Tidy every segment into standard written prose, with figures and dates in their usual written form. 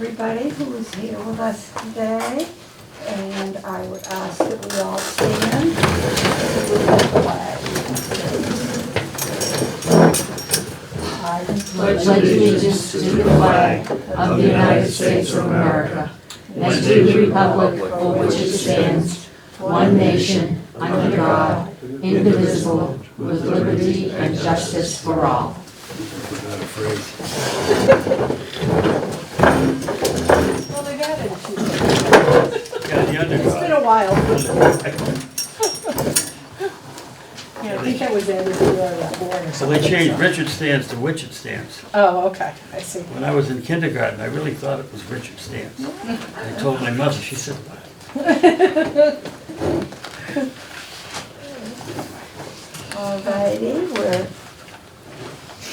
everybody who is here with us today. And I would ask that we all stand. Salute the flag. I pledge allegiance to the flag of the United States of America and to the republic for which it stands, one nation, under God, indivisible, with liberty and justice for all. Well, they got it. Yeah, the underdog. It's been a while. Yeah, I think that was added to that board or So something. they changed Richard Stance to Witchet Stance. Oh, okay, I see. When I was in kindergarten, I really thought it was Richard Stance. I told my mother, she said, "What?" All righty, we're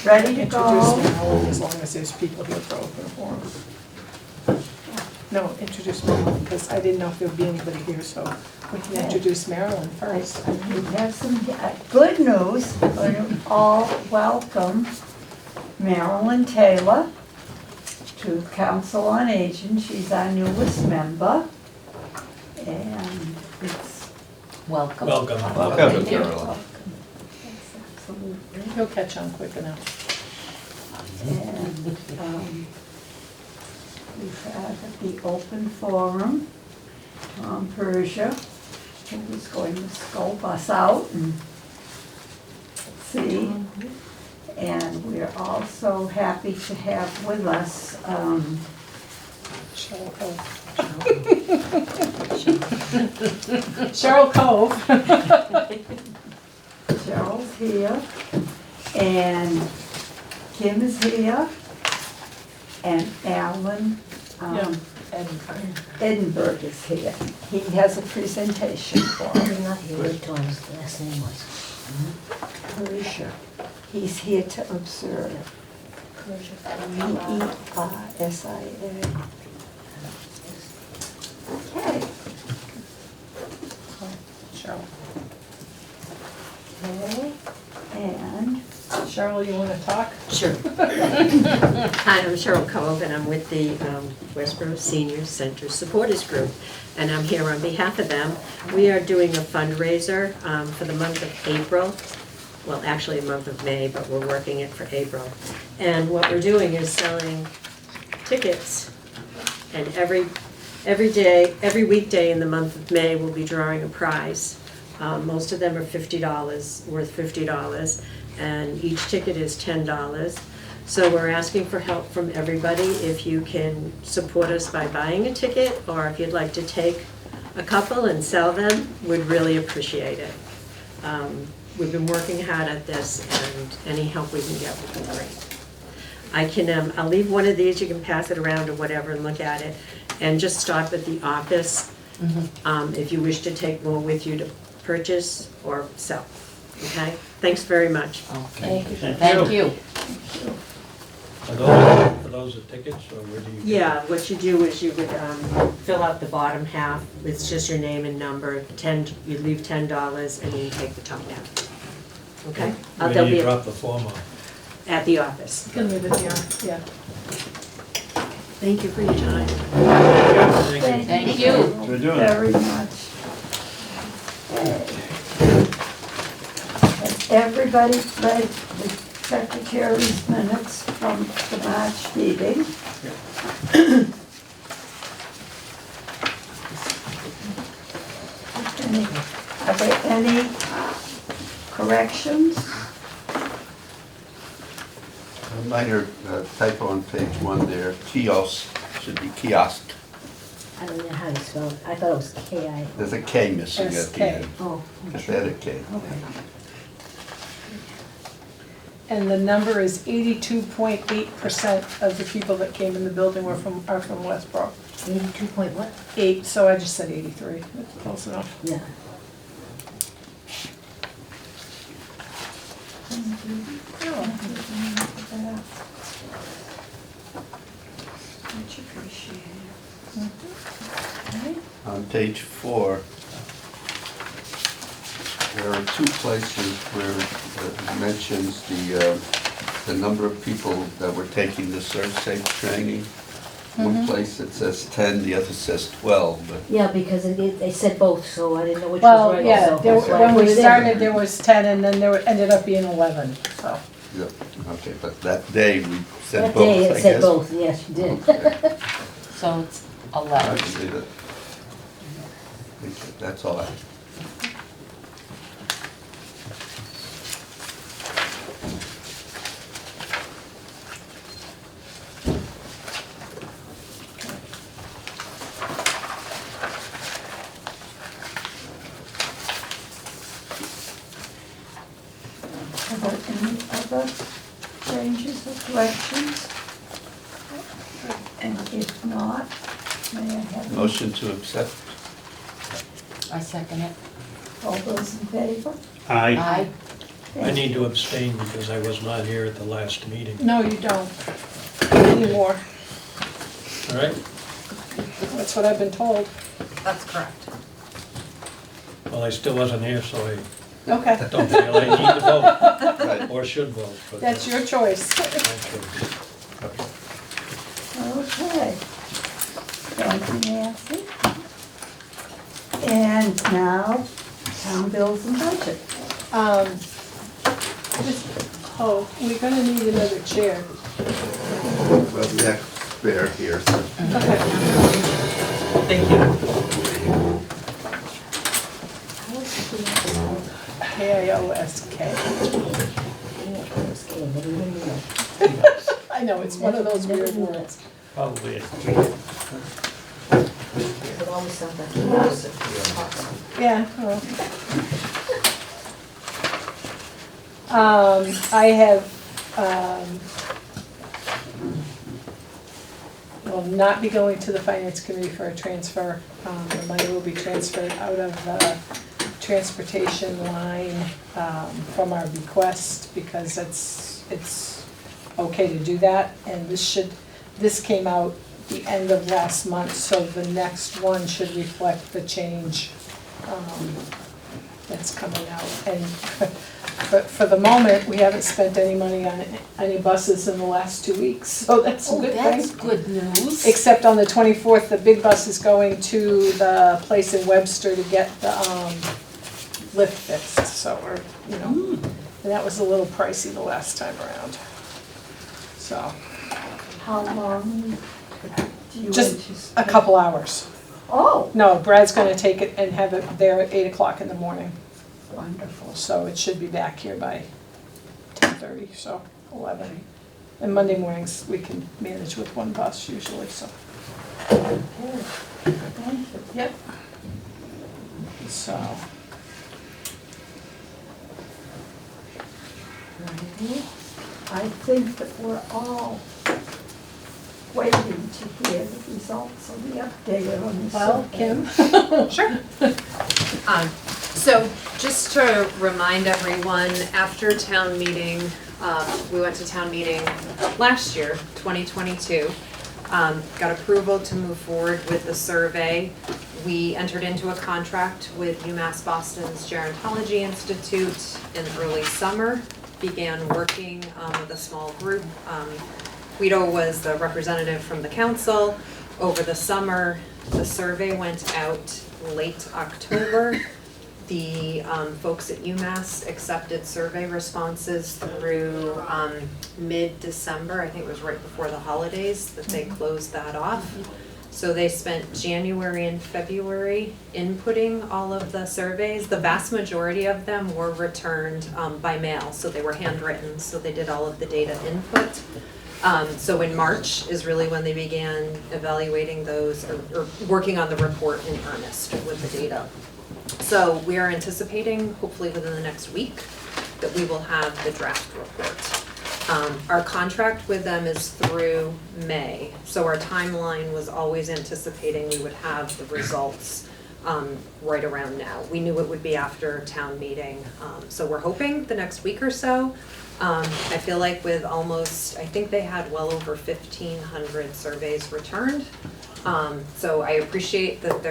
ready to Introduce go. Marilyn as long as there's people here for open forum. No, introduce Marilyn, because I didn't know if there would be anybody here, so we can introduce Marilyn first. We have some good news. We're going to all welcome Marilyn Taylor to Council on Aging. She's our newest member. And it's Welcome. Welcome. Welcome. welcome. Yes, absolutely. He'll catch on quick enough. And we've had the open forum, Tom Persia, who was going to scope us out and see. And we're also happy to have with us Cheryl Cove. Cheryl Cove. Cheryl's here, and Kim is here, and Alan Edinburgh is here. He has a presentation for us. I'm not here, wait till his last name was. Persia. He's here to observe. Persia. Okay. Cheryl. Okay, and Cheryl, you want to talk? Sure. Hi, I'm Cheryl Cove, and I'm with the Westborough Senior Center Supporters Group, and I'm here on behalf of them. We are doing a fundraiser for the month of April, well, actually the month of May, but we're working it for April. And what we're doing is selling tickets, and every weekday in the month of May, we'll be drawing a prize. Most of them are $50, worth $50, and each ticket is $10. So we're asking for help from everybody. If you can support us by buying a ticket, or if you'd like to take a couple and sell them, we'd really appreciate it. We've been working hard at this, and any help we can get would be great. I'll leave one of these, you can pass it around or whatever and look at it, and just stop at the office if you wish to take more with you to purchase or sell, okay? Thanks very much. Okay, Thank thank you. you. Are those the tickets, or where do you? Yeah, what you do is you would fill out the bottom half, it's just your name and number, you leave $10 and then you take the top half, okay? Where They'll do be you drop the form off? at the office. Can leave it here, yeah. Thank you for your time. Thank you. We're doing it. very much. Has everybody read the secretary's minutes from the March meeting? Are there any corrections? A minor typo on page 1 there, kiosk should be kiosk. I don't know how to spell it. I thought it was K-I. There's a K missing at the SK. end. Oh, Just add a K. okay. And the number is 82.8% of the people that came in the building are from Westborough. 82 point what? 8, so I just said 83, that's close enough. Yeah. Much appreciated. On page 4, there are 2 places where it mentions the number of people that were taking the Serve Safe training. one place it says 10, the other says 12, but Yeah, because they said both, so I didn't know which was Well, right. yeah, so there, that's why I when put we it in. started, there was 10 and then ended up being 11, so. yeah, okay, but that day we said That both, day I it guess. said both, yes, you did. So it's I 11. can see that. Okay, that's all I have. Are there any other changes or corrections? And if not, may I have Motion to accept. I second it. all those in favor? Aye. I need to abstain because I was not here at the last meeting. No, you don't anymore. All right? That's what I've been told. That's correct. Well, I still wasn't here, so I Okay, don't feel I need to vote, Right. or should vote. But that's your choice. my choice. Okay. Thank you, Nancy. And now, town bills and budget. Oh, we're gonna need another chair. Well, we have spare here, so. Thank you. K-I-O-S-K. I know, it's one of those weird words. Probably. It always sounds like music. Yeah, well. I have, will not be going to the finance committee for a transfer. The money will be transferred out of the transportation line, from our bequest, because it's okay to do that. And this came out the end of last month, so the next one should reflect the change, that's coming out. And for the moment, we haven't spent any money on any buses in the last 2 weeks, so that's a Oh, good that's thing. good news. Except on the 24th, the big bus is going to the place in Webster to get the lift fixed, so we're, and that was a little pricey the last time around. So, How long do you just anticipate? a couple hours. Oh, No, Brad's gonna take it and have it there at 8 o'clock in the morning, wonderful. so it should be back here by 10:30, so 11. And Monday mornings, we can manage with one bus usually, so. Okay, thank you. Yep. So, I think that we're all waiting to hear the results of the update on the well, survey. Kim? Sure. So just to remind everyone, after town meeting, we went to town meeting last year, 2022. Got approval to move forward with the survey. We entered into a contract with UMass Boston's Gerontology Institute in early summer, began working with a small group. Guido was the representative from the council. Over the summer, the survey went out late October. The folks at UMass accepted survey responses through mid-December. I think it was right before the holidays that they closed that off. So they spent January and February inputting all of the surveys. The vast majority of them were returned by mail, so they were handwritten, so they did all of the data input. So in March is really when they began evaluating those or working on the report in earnest with the data. So we are anticipating, hopefully within the next week, that we will have the draft report. Our contract with them is through May, so our timeline was always anticipating we would have the results right around now. We knew it would be after town meeting, so we're hoping the next week or so. I feel like with almost, I think they had well over 1,500 surveys returned. So I appreciate that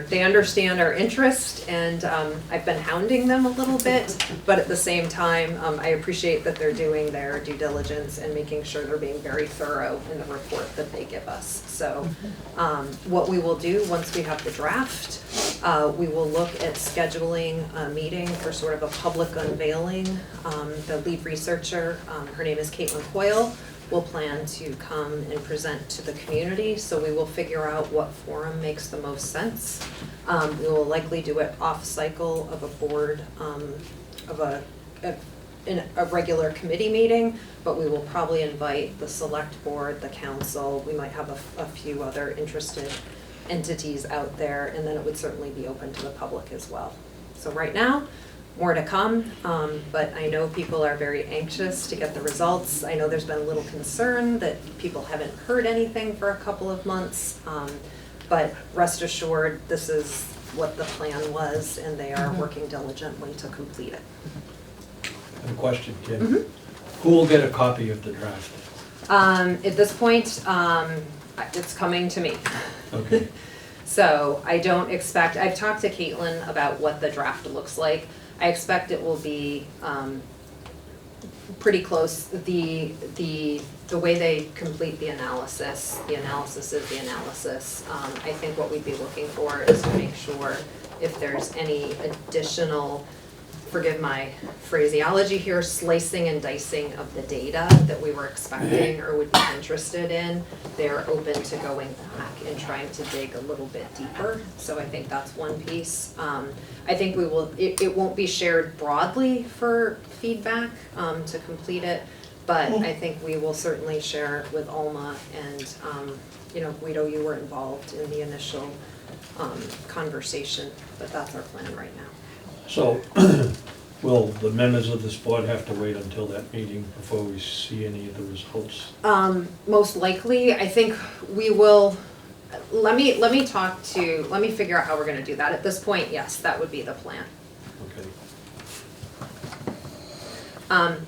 they understand our interest, and I've been hounding them a little bit, but at the same time, I appreciate that they're doing their due diligence and making sure they're being very thorough in the report that they give us. So what we will do once we have the draft, we will look at scheduling a meeting for sort of a public unveiling. The lead researcher, her name is Caitlin Coyle, will plan to come and present to the community, so we will figure out what forum makes the most sense. We will likely do it off-cycle of a board, in a regular committee meeting, but we will probably invite the select board, the council, we might have a few other interested entities out there, and then it would certainly be open to the public as well. So right now, more to come, but I know people are very anxious to get the results. I know there's been a little concern that people haven't heard anything for a couple of months, but rest assured, this is what the plan was, and they are working diligently to complete it. I have a question, Kim. Who will get a copy of the draft? At this point, it's coming to me. Okay. So I don't expect, I've talked to Caitlin about what the draft looks like. I expect it will be pretty close. The way they complete the analysis is the analysis. I think what we'd be looking for is to make sure if there's any additional, forgive my phraseology here, slicing and dicing of the data that we were expecting or would be interested in, they're open to going back and trying to dig a little bit deeper. So I think that's one piece. I think we will, it won't be shared broadly for feedback to complete it, but I think we will certainly share it with Alma and, Guido, you were involved in the initial conversation, but that's our plan right now. So, will the members of this board have to wait until that meeting before we see any of the results? Most likely, I think we will, let me figure out how we're gonna do that. At this point, yes, that would be the plan. Okay.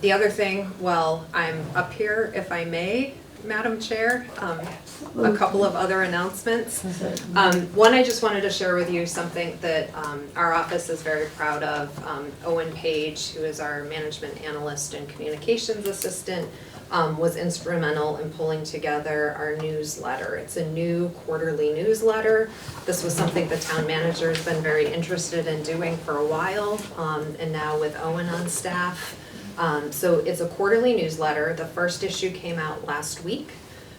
The other thing, while I'm up here, if I may, Madam Chair, a couple of other announcements. One, I just wanted to share with you something that our office is very proud of. Owen Page, who is our management analyst and communications assistant, was instrumental in pulling together our newsletter. It's a new quarterly newsletter. This was something the town manager has been very interested in doing for a while, and now with Owen on staff. So it's a quarterly newsletter. The first issue came out last week.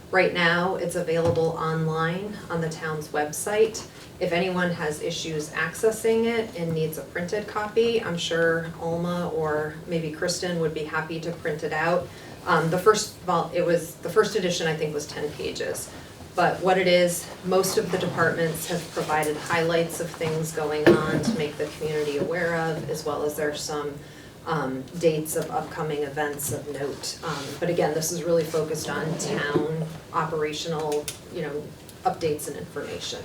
Right now, it's available online on the town's website. If anyone has issues accessing it and needs a printed copy, I'm sure Alma or maybe Kristen would be happy to print it out. The first edition, I think, was 10 pages. But what it is, most of the departments have provided highlights of things going on to make the community aware of, as well as there's some dates of upcoming events of note. But again, this is really focused on town operational, updates and information.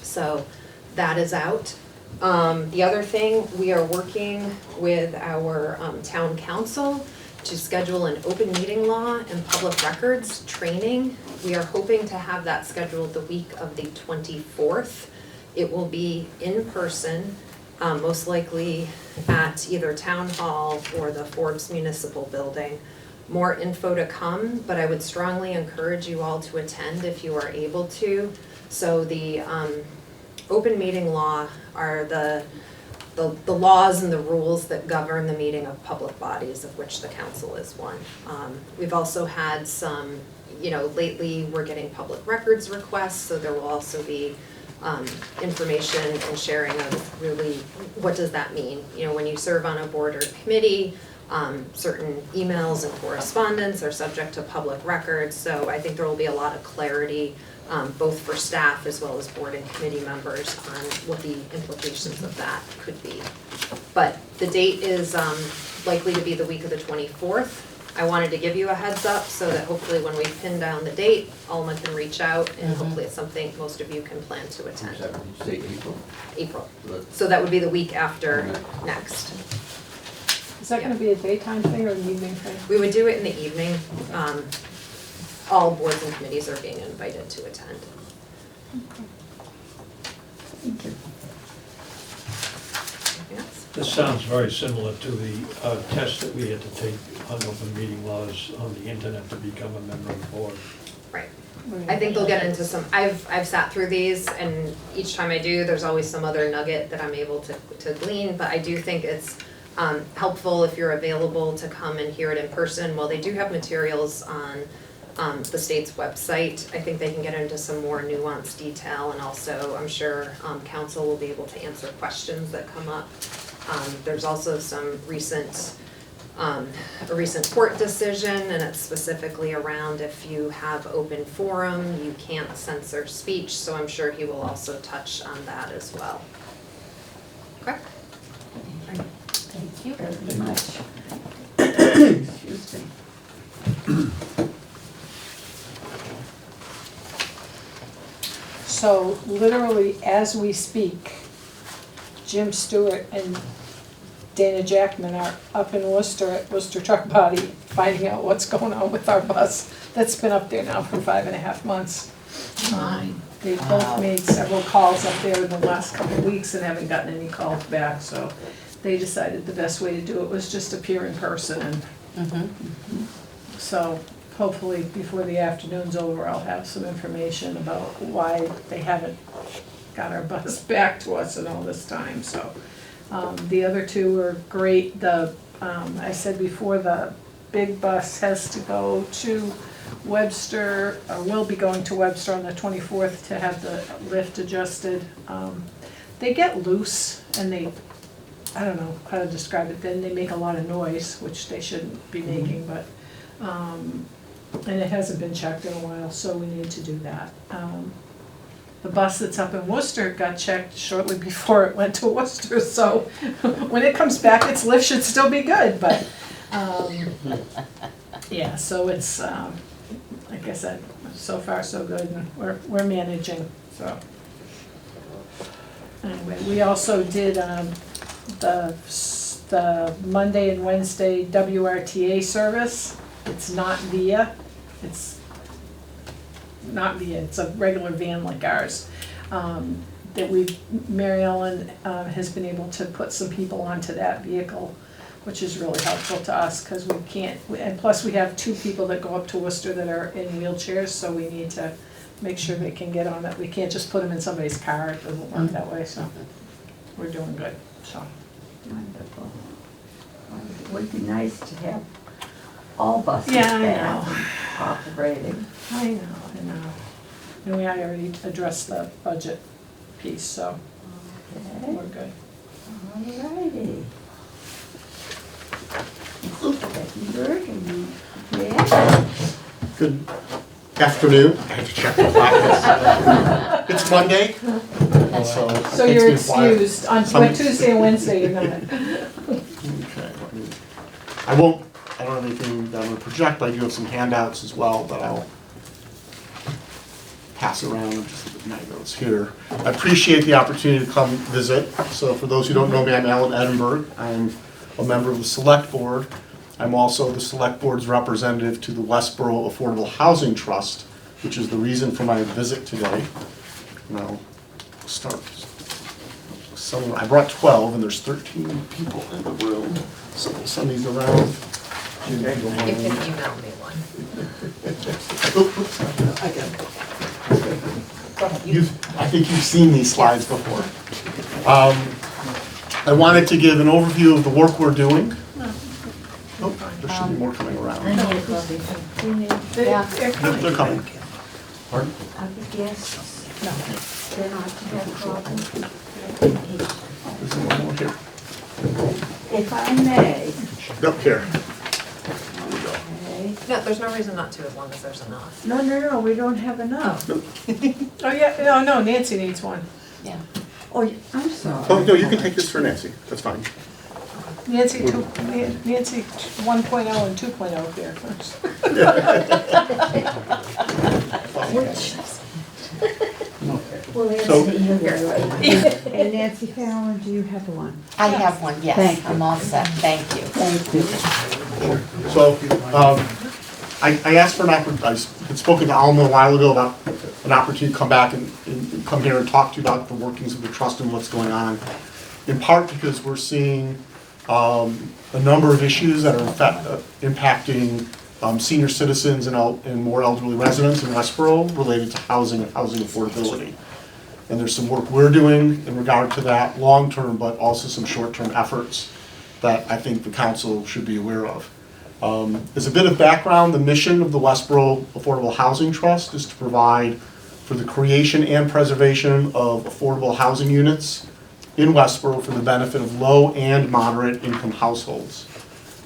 So that is out. The other thing, we are working with our town council to schedule an open meeting law and public records training. We are hoping to have that scheduled the week of the 24th. It will be in person, most likely at either Town Hall or the Forbes Municipal Building. More info to come, but I would strongly encourage you all to attend if you are able to. So the open meeting law are the laws and the rules that govern the meeting of public bodies, of which the council is one. We've also had some, lately we're getting public records requests, so there will also be information and sharing of really what does that mean. When you serve on a board or committee, certain emails and correspondence are subject to public records, so I think there will be a lot of clarity both for staff as well as board and committee members on what the implications of that could be. But the date is likely to be the week of the 24th. I wanted to give you a heads up so that hopefully when we pin down the date, Alma can reach out and hopefully it's something most of you can plan to attend. Say April? April. So that would be the week after next. Is that gonna be a daytime thing or an evening thing? We would do it in the evening. All boards and committees are being invited to attend. Thank you. Anything else? This sounds very similar to the test that we had to take on open meeting laws on the internet to become a member of the board. Right. I think they'll get into some, I've sat through these, and each time I do, there's always some other nugget that I'm able to glean, but I do think it's helpful if you're available to come and hear it in person. While they do have materials on the state's website, I think they can get into some more nuanced detail, and also I'm sure council will be able to answer questions that come up. There's also some a recent court decision, and it's specifically around if you have open forum, you can't censor speech, so I'm sure he will also touch on that as well. Okay? Thank you very much. Excuse me. So literally, as we speak, Jim Stewart and Dana Jackman are up in Worcester at Worcester Truck Body, finding out what's going on with our bus that's been up there now for 5.5 months. They both made several calls up there in the last couple of weeks and haven't gotten any calls back, so they decided the best way to do it was just appear in person, and so hopefully before the afternoon's over, I'll have some information about why they haven't got our bus back to us in all this time, so. The other two are great. I said before, the big bus has to go to Webster, or will be going to Webster on the 24th to have the lift adjusted. They get loose and I don't know how to describe it, then they make a lot of noise, which they shouldn't be making, but, and it hasn't been checked in a while, so we need to do that. The bus that's up in Worcester got checked shortly before it went to Worcester, so when it comes back, its lift should still be good, but, yeah, so it's, like I said, so far so good, and we're managing, so. Anyway, we also did, the Monday and Wednesday WRTA service. It's not VIA, it's a regular van like ours. That Mary Ellen has been able to put some people onto that vehicle, which is really helpful to us, because we can't, and plus we have 2 people that go up to Worcester that are in wheelchairs, so we need to make sure they can get on it. We can't just put them in somebody's car, it doesn't work that way, so we're doing good, so. Wonderful. It would be nice to have all buses Yeah, I back know. operating. I know. And I already addressed the budget piece, so Okay, we're good. alrighty. Beckenberg, and you, yeah, Good afternoon. I have to check the clock. It's Monday, so. So it's you're been quiet. excused, on Tuesday and Wednesday you're not. Okay. I don't have anything that I'm gonna project, but I do have some handouts as well that I'll pass around and just look at my notes here. I appreciate the opportunity to come visit. So for those who don't know me, I'm Alan Edinburgh. I'm a member of the Select Board. I'm also the Select Board's representative to the Westborough Affordable Housing Trust, which is the reason for my visit today. And I'll start. I brought 12 and there's 13 people in the room, so we'll send these around. You can email me one. I think you've seen these slides before. I wanted to give an overview of the work we're doing. Oh, there should be more coming around. They're coming. Pardon? are the guests, no, they're not to have problems. There's one more here. If I may, Up here. okay. No, there's no reason not to, as long as there's enough. No, we don't have enough. Oh, yeah, no, Nancy needs one. Oh, I'm sorry. Oh, no, you can take this for Nancy. That's fine. Nancy 1.0 and 2.0 here first. Well, So- Nancy, you have one. And Nancy Fallon, do you have one? I have one, yes. Thank you. I'm all set, thank you. Thank you. So, I asked for an opportunity, I'd spoken to Alma a while ago about an opportunity to come back and come here and talk to you about the workings of the trust and what's going on, in part because we're seeing a number of issues that are impacting senior citizens and more elderly residents in Westborough related to housing and housing affordability. And there's some work we're doing in regard to that long-term, but also some short-term efforts that I think the council should be aware of. As a bit of background, the mission of the Westborough Affordable Housing Trust is to provide for the creation and preservation of affordable housing units in Westborough for the benefit of low and moderate income households,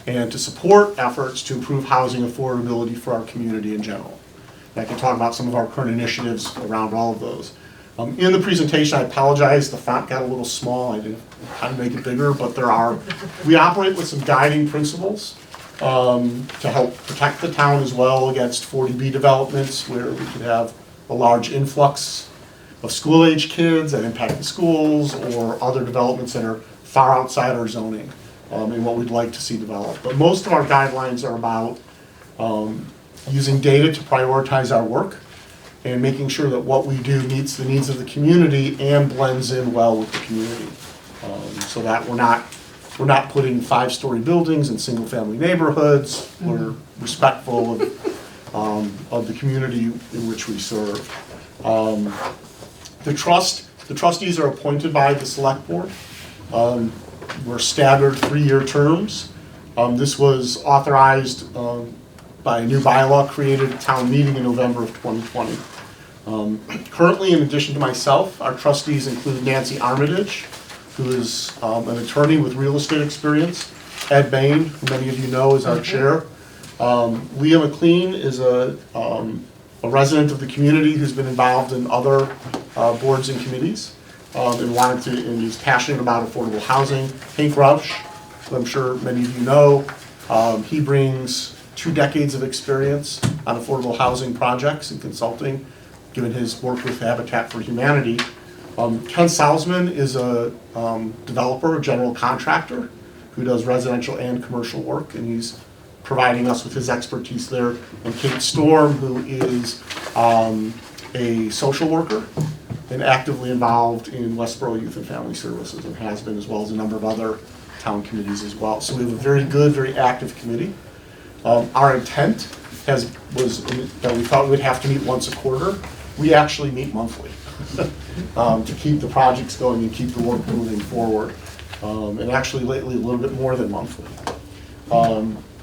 and to support efforts to improve housing affordability for our community in general. And I can talk about some of our current initiatives around all of those. In the presentation, I apologize, the font got a little small. I didn't kind of make it bigger, but we operate with some guiding principles to help protect the town as well against 40B developments where we could have a large influx of school-age kids that impact the schools, or other developments that are far outside our zoning and what we'd like to see developed. But most of our guidelines are about using data to prioritize our work and making sure that what we do meets the needs of the community and blends in well with the community. So that we're not putting 5-story buildings in single-family neighborhoods. We're respectful of the community in which we serve. The trustees are appointed by the select board. We're staggered 3-year terms. This was authorized by a new bylaw created at town meeting in November of 2020. Currently, in addition to myself, our trustees include Nancy Armitage, who is an attorney with real estate experience. Ed Bain, who many of you know, is our chair. Leah McLean is a resident of the community who's been involved in other boards and committees and is passionate about affordable housing. Hank Roush, who I'm sure many of you know, he brings 2 decades of experience on affordable housing projects and consulting, given his work with Habitat for Humanity. Ken Salzman is a developer, a general contractor, who does residential and commercial work, and he's providing us with his expertise there. And Kate Storm, who is a social worker and actively involved in Westborough Youth and Family Services, and has been, as well as a number of other town committees as well. So we have a very good, very active committee. Our intent was that we thought we would have to meet once a quarter. We actually meet monthly to keep the projects going and keep the work moving forward. And actually lately a little bit more than monthly.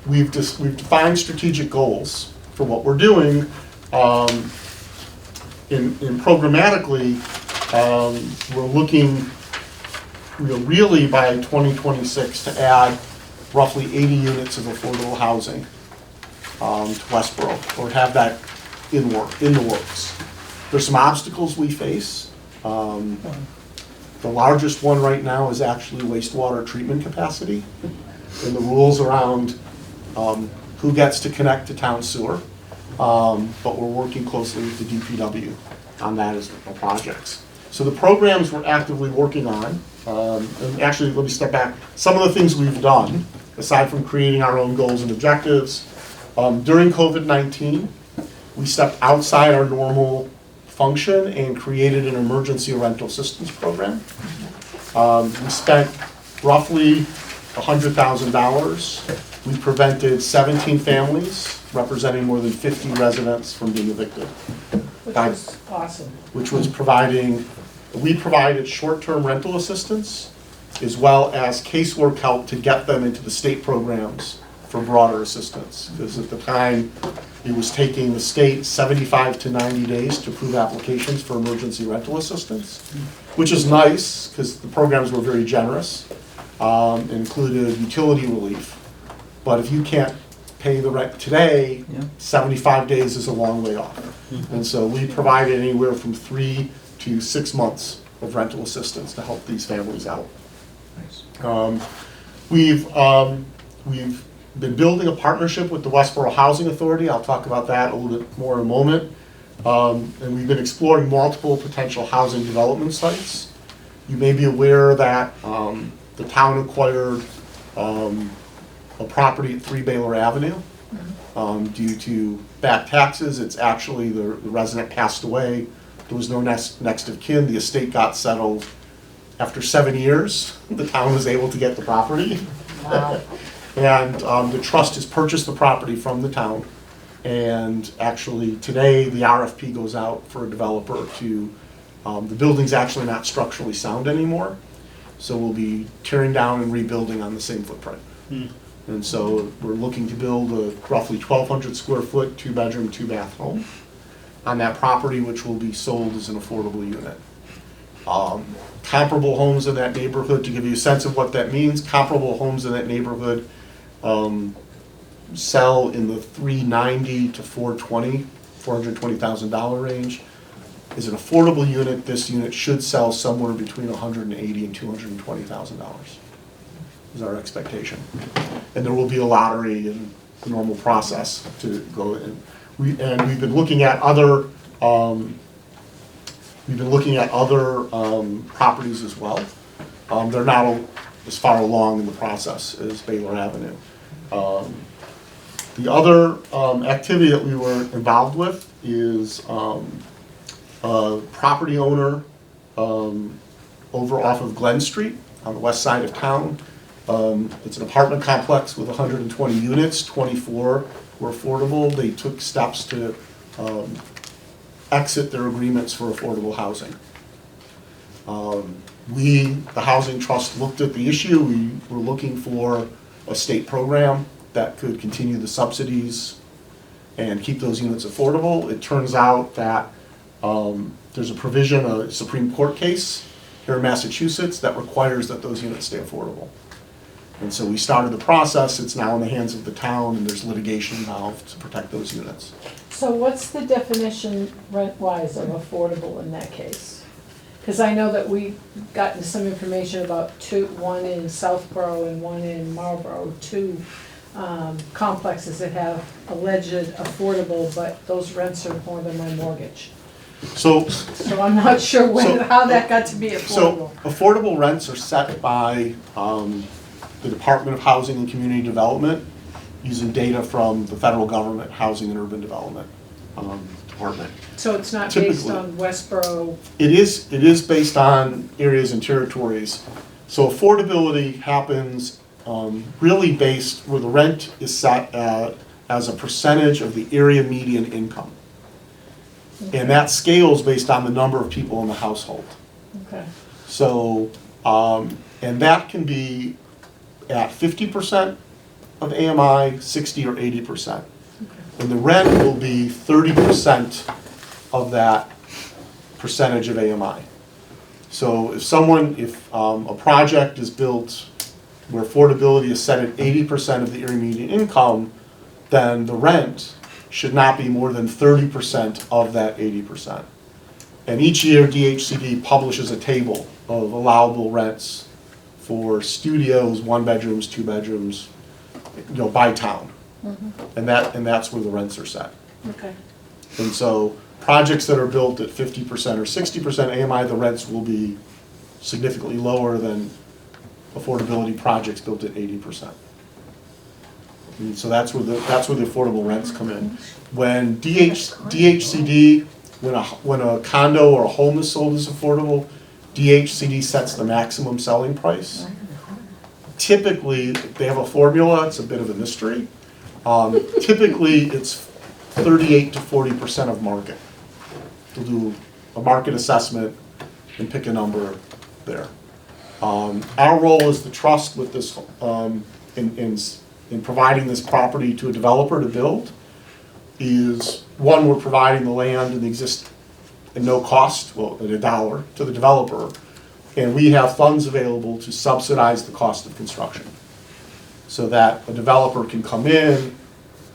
We've defined strategic goals for what we're doing. In programmatically, we're looking really by 2026 to add roughly 80 units of affordable housing to Westborough, or have that in the works. There's some obstacles we face. The largest one right now is actually wastewater treatment capacity and the rules around who gets to connect to town sewer. But we're working closely with the DPW on that as the projects. So the programs we're actively working on, and actually let me step back, some of the things we've done, aside from creating our own goals and objectives, during COVID-19, we stepped outside our normal function and created an emergency rental assistance program. We spent roughly $100,000. We prevented 17 families, representing more than 50 residents, from being evicted. Which was awesome. Which was we provided short-term rental assistance as well as casework help to get them into the state programs for broader assistance. Because at the time, it was taking the state 75 to 90 days to approve applications for emergency rental assistance, which is nice because the programs were very generous, included utility relief. But if you can't pay the rent today, 75 days is a long way off. And so we provided anywhere from 3 to 6 months of rental assistance to help these families out. We've been building a partnership with the Westborough Housing Authority. I'll talk about that a little bit more in a moment. And we've been exploring multiple potential housing development sites. You may be aware that the town acquired a property at 3 Baylor Avenue. Due to back taxes, it's actually, the resident passed away There was no next of kin. The estate got settled. After 7 years, the town was able to get the property. Wow. And the trust has purchased the property from the town. And actually, today, the RFP goes out for a developer to, the building's actually not structurally sound anymore. So we'll be tearing down and rebuilding on the same footprint. And so we're looking to build a roughly 1,200 square foot, 2-bedroom, 2-bath home on that property, which will be sold as an affordable unit. Comparable homes in that neighborhood, to give you a sense of what that means, comparable homes in that neighborhood sell in the $390,000 to $420,000 range. As an affordable unit, this unit should sell somewhere between $180,000 and $220,000 is our expectation. And there will be a lottery and the normal process to go in. We've been looking at other properties as well. They're not as far along in the process as Baylor Avenue. The other activity that we were involved with is a property owner over off of Glen Street on the west side of town. It's an apartment complex with 120 units, 24 were affordable. They took steps to exit their agreements for affordable housing. The Housing Trust, looked at the issue. We were looking for a state program that could continue the subsidies and keep those units affordable. It turns out that there's a provision, a Supreme Court case here in Massachusetts that requires that those units stay affordable. And so we started the process. It's now in the hands of the town, and there's litigation involved to protect those units. So what's the definition rent-wise of affordable in that case? Because I know that we gotten some information about one in Southborough and one in Marlborough, two complexes that have alleged affordable, but those rents are more than my mortgage. So I'm not sure how that got to be affordable. So affordable rents are set by the Department of Housing and Community Development using data from the federal government Housing and Urban Development Department. So it's not Typically, based on Westborough? It is based on areas and territories. So affordability happens really based where the rent is set as a percentage of the area median income. Okay. And that scales based on the number of people in the household. Okay. So, and that can be at 50% of AMI, 60 or 80%. Okay. And the rent will be 30% of that percentage of AMI. So if a project is built where affordability is set at 80% of the area median income, then the rent should not be more than 30% of that 80%. And each year DHCD publishes a table of allowable rents for studios, 1-bedrooms, 2-bedrooms, by town. Mm-hmm. And that's where the rents are set. Okay. And so projects that are built at 50% or 60% AMI, the rents will be significantly lower than affordability projects built at 80%. And so that's where the affordable rents come in. When DHCD, when a condo or a home is sold as affordable, DHCD sets the maximum selling price. Typically, they have a formula. It's a bit of a mystery. Typically, it's 38 to 40% of market. They'll do a market assessment and pick a number there. Our role as the trust with this, in providing this property to a developer to build, is one, we're providing the land and at no cost, well, at $1 to the developer, and we have funds available to subsidize the cost of construction, so that a developer can come in.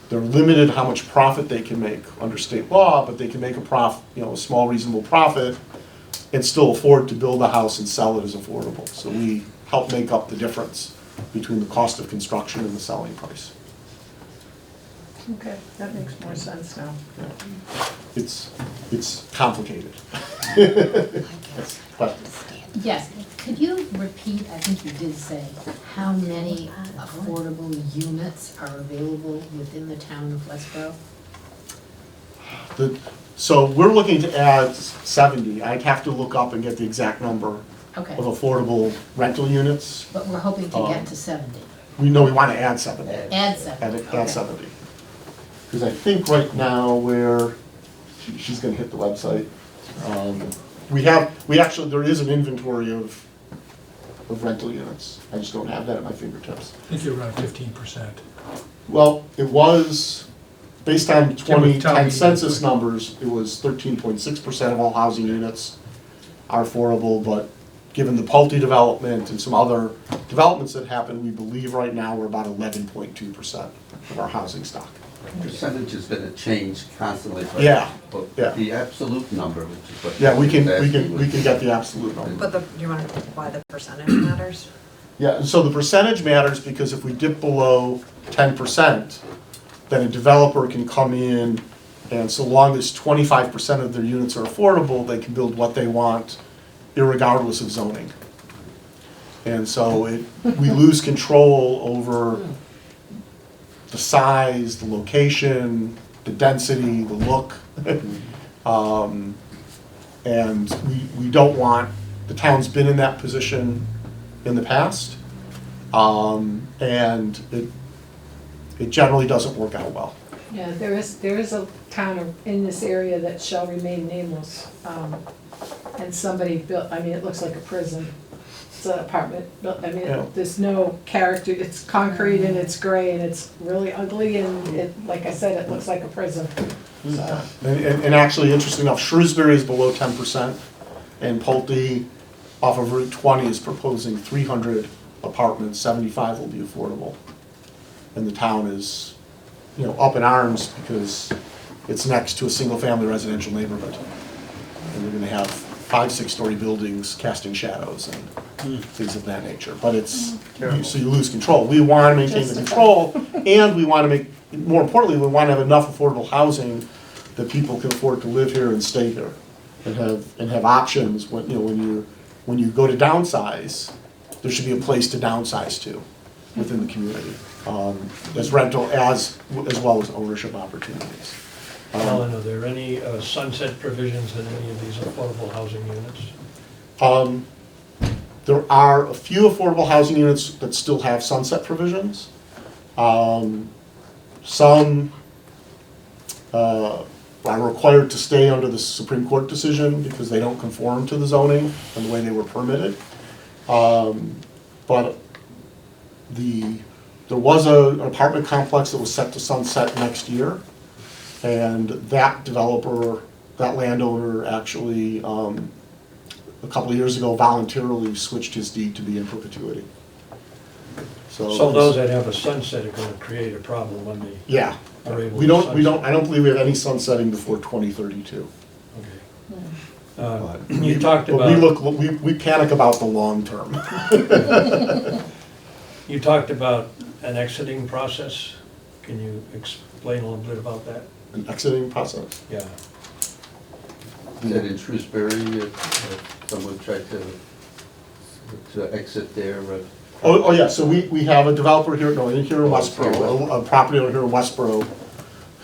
They're limited how much profit they can make under state law, but they can make a small reasonable profit and still afford to build a house and sell it as affordable. So we help make up the difference between the cost of construction and the selling price. Okay, that makes more sense now. It's complicated. Yes, could you repeat, I think you did say, how many affordable units are available within the town of Westborough? So we're looking to add 70. I'd have to look up and get the exact number Okay, of affordable rental units. but we're hoping to get to 70. We know we want to add 70. Add 70. Add 70. Because I think right now she's gonna hit the website. There is an inventory of rental units. I just don't have that at my fingertips. I think you're around 15%. Well, it was, based on Town 2010 meeting. census numbers, it was 13.6% of all housing units are affordable, but given the Pulte development and some other developments that happened, we believe right now we're about 11.2% of our housing stock. Percentage is gonna change constantly. but- Yeah, but yeah. The absolute number, which is what. Yeah, we can was- get the absolute number. But do you want to, why the percentage matters? Yeah, and so the percentage matters because if we dip below 10%, then a developer can come in and so long as 25% of their units are affordable, they can build what they want irregardless of zoning. And so we lose control over the size, the location, the density, the look. And we don't want, the town's been in that position in the past. And it generally doesn't work out well. Yeah, there is a town in this area that shall remain nameless. And somebody built, I mean, it looks like a prison. It's an apartment, I mean, Yeah. there's no character, it's concrete and it's gray and it's really ugly and it, like I said, it looks like a prison. So, And actually, interesting enough, Shrewsbury is below 10%, and Pulte off of Route 20 is proposing 300 apartments, 75 will be affordable. And the town is, up in arms because it's next to a single-family residential neighborhood. And they're gonna have 5-6-story buildings casting shadows and things of that nature. But it's, so you lose control. We wanna maintain the control, and we wanna make, more importantly, we wanna have enough affordable housing that people can afford to live here and stay here. And have options when you go to downsize, there should be a place to downsize to within the community. As rental, as well as ownership opportunities. Alan, are there any sunset provisions in any of these affordable housing units? There are a few affordable housing units that still have sunset provisions. Some are required to stay under the Supreme Court decision because they don't conform to the zoning and the way they were permitted. But there was an apartment complex that was set to sunset next year. And that developer, that landowner actually, a couple of years ago voluntarily switched his deed to be in perpetuity. So those that have a sunset are gonna create a problem when they Yeah, are able I to don't believe we have any sunsetting before 2032. Okay. You talked But about, we panic about the long term. you talked about an exiting process. Can you explain a little bit about that? An exiting process. Yeah. Is that in Shrewsbury, someone tried to exit their, Oh, yeah, so we have a developer here in Westborough, a property owner here in Westborough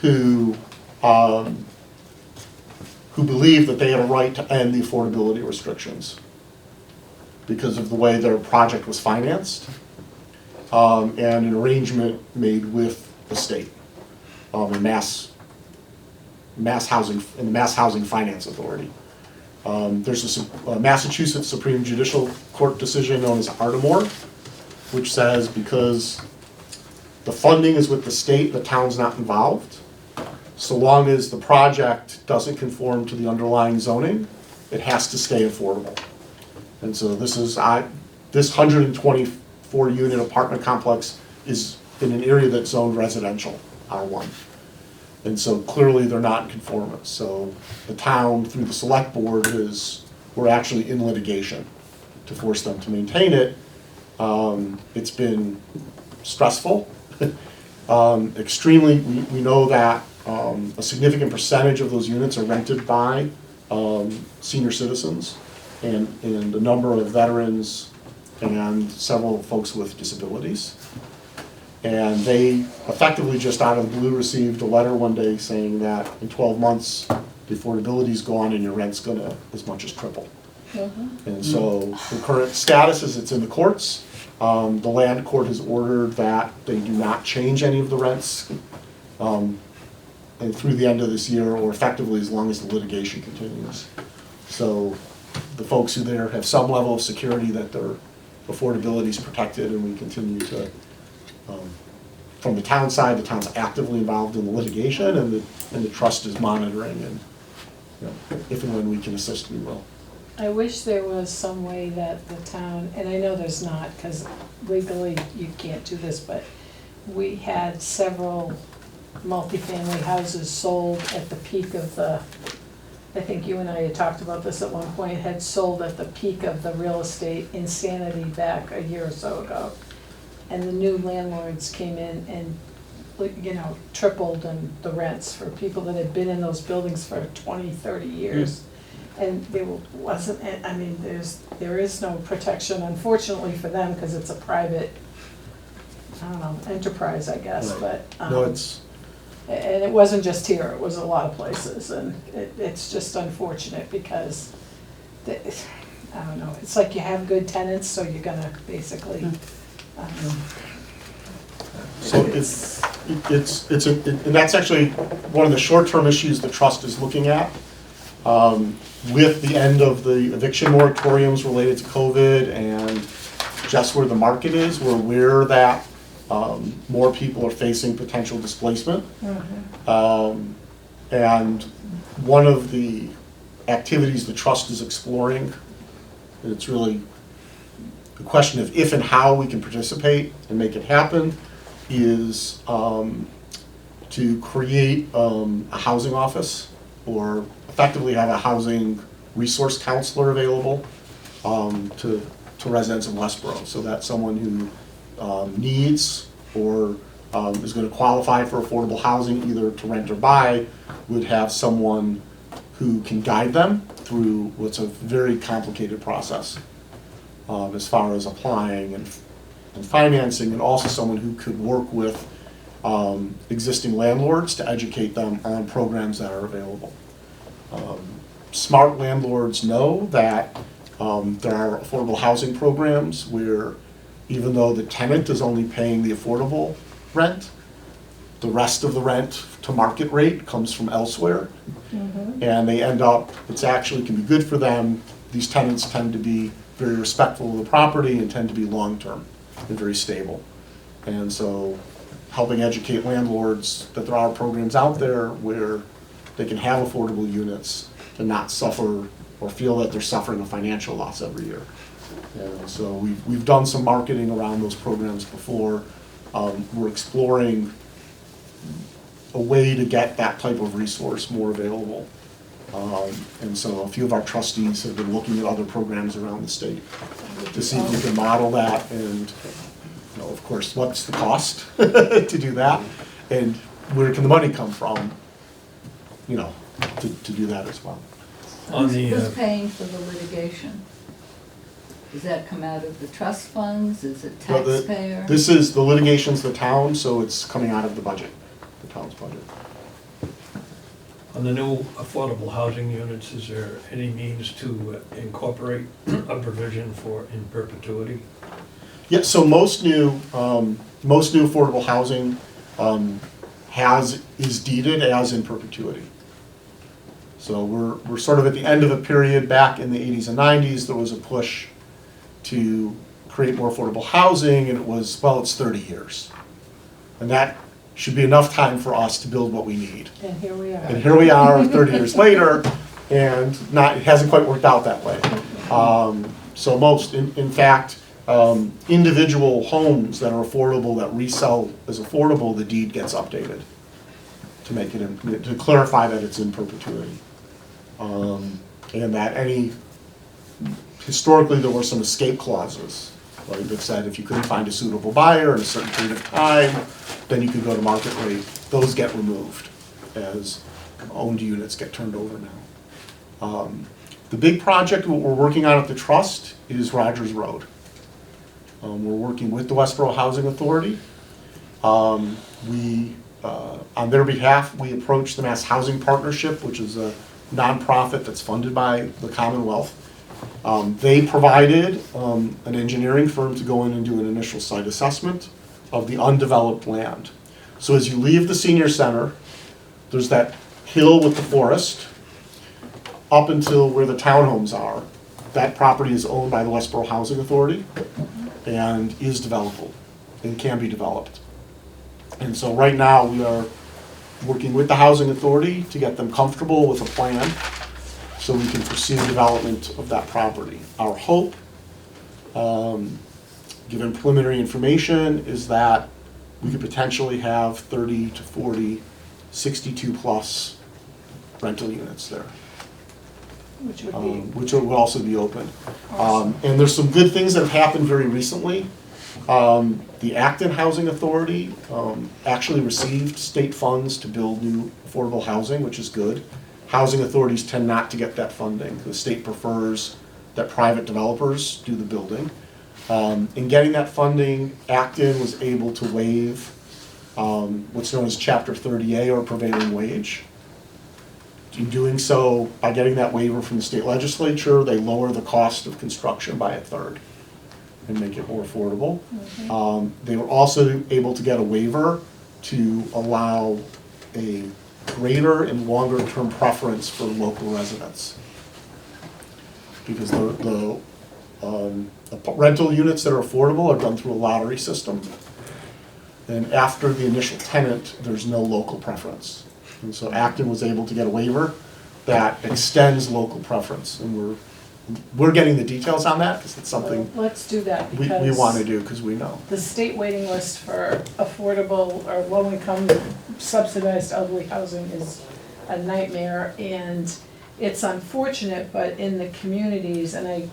who believed that they had a right to end the affordability restrictions because of the way their project was financed, and an arrangement made with the state, and Mass Housing Finance Authority. There's a Massachusetts Supreme Judicial Court decision known as Ardmore, which says because the funding is with the state, the town's not involved, so long as the project doesn't conform to the underlying zoning, it has to stay affordable. And so this 124 unit apartment complex is in an area that's zoned residential, R1. And so clearly they're not in conformance. So the town, through the select board, we're actually in litigation to force them to maintain it. It's been stressful, extremely. We know that a significant percentage of those units are rented by senior citizens and a number of veterans and several folks with disabilities. And they effectively just out of the blue received a letter one day saying that in 12 months, the affordability's gone and your rent's gonna as much as triple. And so the current status is it's in the courts. The land court has ordered that they do not change any of the rents and through the end of this year, or effectively as long as the litigation continues. So the folks who there have some level of security that their affordability is protected, and we continue to, from the town side, the town's actively involved in the litigation, and the trust is monitoring, and if and when we can assist, we will. I wish there was some way that the town, and I know there's not, because legally you can't do this, but we had several multifamily houses sold at the peak of the, I think you and I had talked about this at one point, had sold at the peak of the real estate insanity back a year or so ago. And the new landlords came in and, tripled the rents for people that had been in those buildings for 20, 30 years. And there wasn't, I mean, there is no protection, unfortunately for them, because it's a private, I don't know, enterprise, I guess, Right. but. No, it's, And it wasn't just here, it was a lot of places, and it's just unfortunate because, I don't know, it's like you have good tenants, so you're gonna basically, so and that's actually one of the short-term issues the trust is looking at. With the end of the eviction moratoriums related to COVID and just where the market is, we're aware that more people are facing potential displacement. And one of the activities the trust is exploring, and it's really the question of if and how we can participate and make it happen, is to create a housing office, or effectively have a housing resource counselor available to residents of Westborough, so that someone who needs or is going to qualify for affordable housing, either to rent or buy, would have someone who can guide them through what's a very complicated process as far as applying and financing, and also someone who could work with existing landlords to educate them on programs that are available. Smart landlords know that there are affordable housing programs where even though the tenant is only paying the affordable rent, the rest of the rent to market rate comes from elsewhere. And they end up, it's actually can be good for them. These tenants tend to be very respectful of the property and tend to be long-term and very stable. And so helping educate landlords that there are programs out there where they can have affordable units and not suffer or feel that they're suffering a financial loss every year. And so we've done some marketing around those programs before. We're exploring a way to get that type of resource more available. And so a few of our trustees have been looking at other programs around the state to see if we can model that, and of course, what's the cost to do that, and where can the money come from, to do that as well. On the, Who's paying for the litigation? Does that come out of the trust funds? Is it Well, taxpayer? This is, the litigation's the town, so it's coming out of the budget, the town's budget. on the new affordable housing units, is there any means to incorporate a provision for in perpetuity? Yeah, so most new affordable housing is deeded as in perpetuity. So we're sort of at the end of a period back in the 80s and 90s. There was a push to create more affordable housing, and it was, well, it's 30 years. And that should be enough time for us to build what we need. And here we are. And here we are 30 years later, and it hasn't quite worked out that way. So most, in fact, individual homes that are affordable, that resell as affordable, the deed gets updated to make it, to clarify that it's in perpetuity. And that historically there were some escape clauses, right, that said if you couldn't find a suitable buyer in a certain period of time, then you could go to market rate. Those get removed as owned units get turned over now. The big project what we're working on at the trust is Rogers Road. We're working with the Westborough Housing Authority, On their behalf, we approached the Mass Housing Partnership, which is a nonprofit that's funded by the Commonwealth. They provided an engineering firm to go in and do an initial site assessment of the undeveloped land. So as you leave the senior center, there's that hill with the forest up until where the townhomes are. That property is owned by the Westborough Housing Authority and is developable and can be developed. And so right now we are working with the Housing Authority to get them comfortable with a plan so we can pursue development of that property. Our hope, given preliminary information, is that we could potentially have 30 to 40, 62 plus rental units there. Which would be Which will also be open. awesome. And there's some good things that have happened very recently. The Acton Housing Authority actually received state funds to build new affordable housing, which is good. Housing authorities tend not to get that funding. The state prefers that private developers do the building. In getting that funding, Acton was able to waive what's known as Chapter 30A, or prevailing wage. In doing so, by getting that waiver from the state legislature, they lower the cost of construction by a third and make it more affordable. They were also able to get a waiver to allow a greater and longer term preference for local residents. Because the rental units that are affordable are done through a lottery system. And after the initial tenant, there's no local preference. And so Acton was able to get a waiver that extends local preference. And we're getting the details on that because it's something Well, let's do that we because want to do because we know. the state waiting list for affordable or low-income subsidized elderly housing is a nightmare, and it's unfortunate, but in the communities, and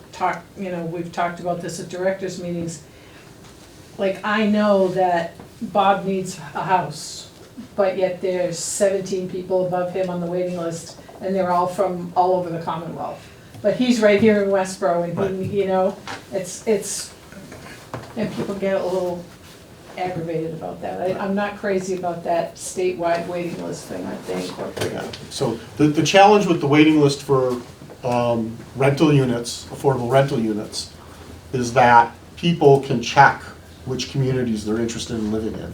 we've talked about this at directors' meetings, like, I know that Bob needs a house, but yet there's 17 people above him on the waiting list, and they're all from all over the Commonwealth. But he's right here in Westborough, and he, it's, and people get a little aggravated about that. I'm not crazy about that statewide waiting list thing that they incorporated. So the challenge with the waiting list for rental units, affordable rental units, is that people can check which communities they're interested in living in.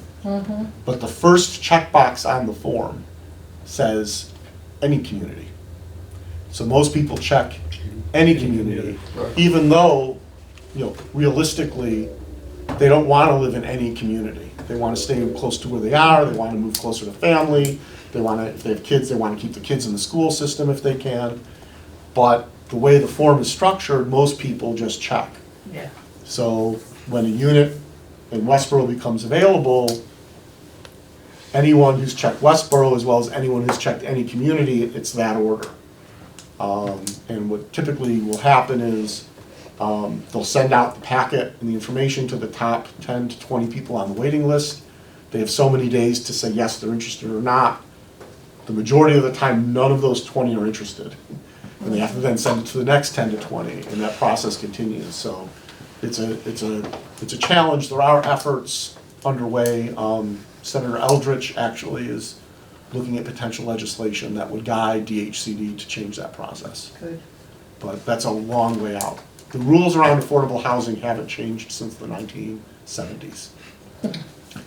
But the first checkbox on the form says any community. So most people check any community, even though, realistically, they don't want to live in any community. They want to stay close to where they are, they want to move closer to family, if they have kids, they want to keep the kids in the school system if they can. But the way the form is structured, most people just check. Yeah. So when a unit in Westborough becomes available, anyone who's checked Westborough as well as anyone who's checked any community, it's that order. And what typically will happen is they'll send out the packet and the information to the top 10 to 20 people on the waiting list. They have so many days to say yes, they're interested or not. The majority of the time, none of those 20 are interested. And they have to then send it to the next 10 to 20, and that process continues. So it's a challenge. There are efforts underway. Senator Eldridge actually is looking at potential legislation that would guide DHCD to change that process. Good. But that's a long way out. The rules around affordable housing haven't changed since the 1970s.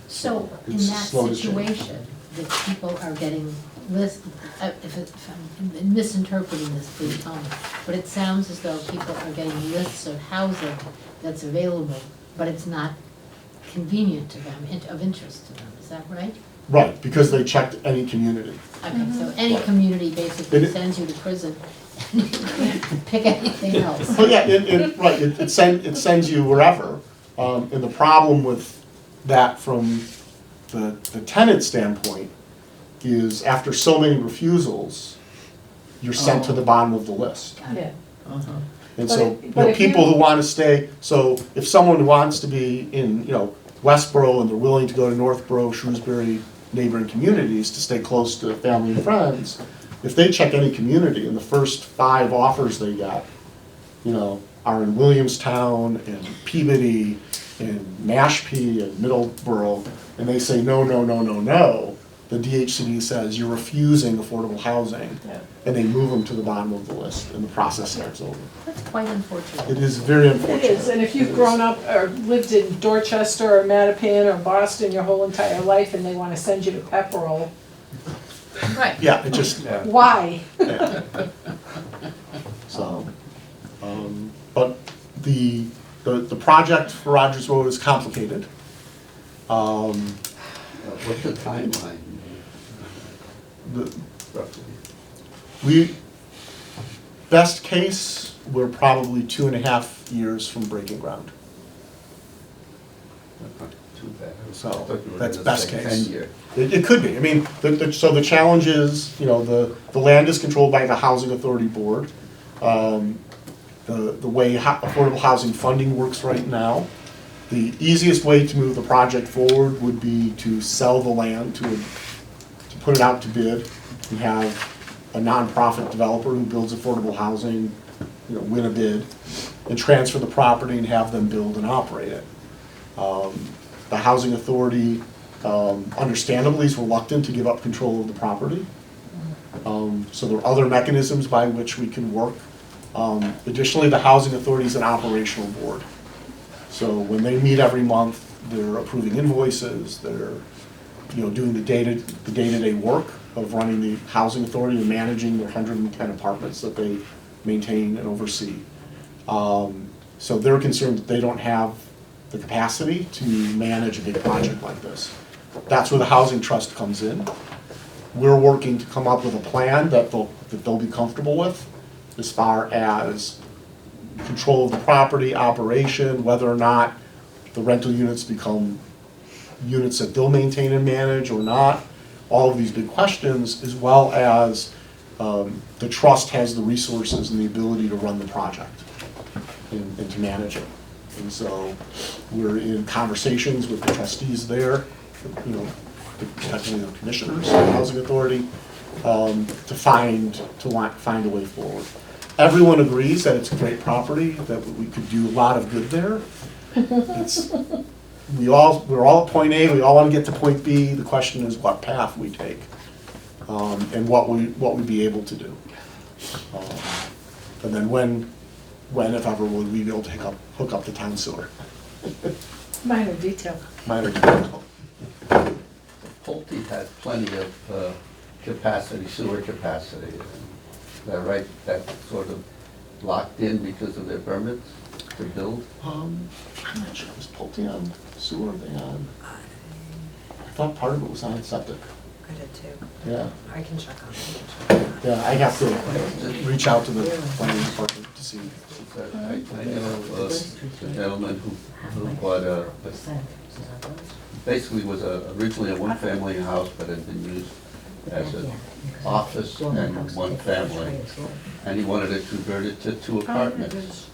So in It's that slow to change. situation, that people are getting if I'm misinterpreting this, please tell me, but it sounds as though people are getting lists of housing that's available, but it's not convenient to them, of interest to them, is that right? Right, because they checked any community. Okay, so any community basically sends you to prison, and you can't pick anything else. Oh, yeah, right, it sends you wherever. And the problem with that from the tenant standpoint is after so many refusals, you're sent to the bottom of the list. Yeah. And But so, it- but if people you- who want to stay, so if someone wants to be in, Westborough and they're willing to go to Northborough, Shrewsbury, neighboring communities to stay close to family and friends, if they check any community and the first 5 offers they get, are in Williamstown and Peabody and Mashpee and Middleborough, and they say, no, no, no, no, no, the DHCD says you're refusing affordable housing, Yeah. and they move them to the bottom of the list, and the process starts over. That's quite unfortunate. It is very It unfortunate. is, and if you've grown up or lived in Dorchester or Mattapan or Boston your whole entire life and they wanna send you to Pepperell, Right. Yeah, it just, why? so, but the project for Rogers Road is complicated. What's the timeline? The- Roughly. Best case, we're probably 2.5 years from breaking ground. Not too bad. So, I thought you were that's gonna best say case. 10 year. It could be, I mean, so the challenge is, you know, the land is controlled by the Housing Authority Board. The way affordable housing funding works right now, the easiest way to move the project forward would be to sell the land, to put it out to bid, and have a nonprofit developer who builds affordable housing, you know, win a bid, and transfer the property and have them build and operate it. The Housing Authority, understandably, is reluctant to give up control of the property. So there are other mechanisms by which we can work. Additionally, the Housing Authority is an operational board. So when they meet every month, they're approving invoices, they're, you know, doing the day-to-day work of running the Housing Authority and managing the 110 apartments that they maintain and oversee. So they're concerned that they don't have the capacity to manage a big project like this. That's where the Housing Trust comes in. We're working to come up with a plan that they'll be comfortable with as far as control of the property, operation, whether or not the rental units become units that they'll maintain and manage or not, all of these big questions, as well as the trust has the resources and the ability to run the project and to manage it. And so we're in conversations with the trustees there, you know, technically the commissioners, the Housing Authority, to find a way forward. Everyone agrees that it's a great property, that we could do a lot of good there. We're all at point A, we all want to get to point B. The question is what path we take, and what we'd be able to do. And then when, if ever, will we be able to hook up the town sewer? Minor detail. Minor detail. Pulte had plenty of capacity, sewer capacity. Is that right? That's sort of locked in because of their permits to build? I'm not sure, was Pulte on sewer, or they on? I thought part of it was on septic. I did too. Yeah, I can check on it. yeah, I have to reach out to the planning department to see. I know a gentleman who bought basically was originally a one-family house, but had been used as an office and one family. And he wanted to convert it to 2 apartments,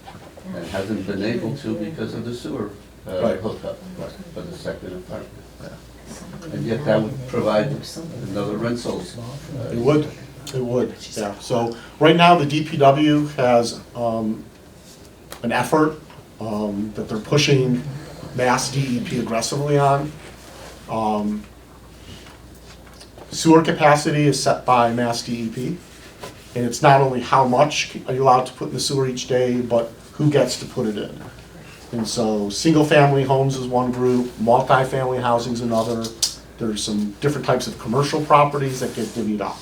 and hasn't been able to because of the sewer Right. hookup for the second apartment. And yet that would provide another rental. It would, yeah. So right now, the DPW has an effort that they're pushing Mass DEP aggressively on. Sewer capacity is set by Mass DEP, and it's not only how much are you allowed to put in the sewer each day, but who gets to put it in. And so, single-family homes is one group, multi-family housing is another. There's some different types of commercial properties that get divvied up.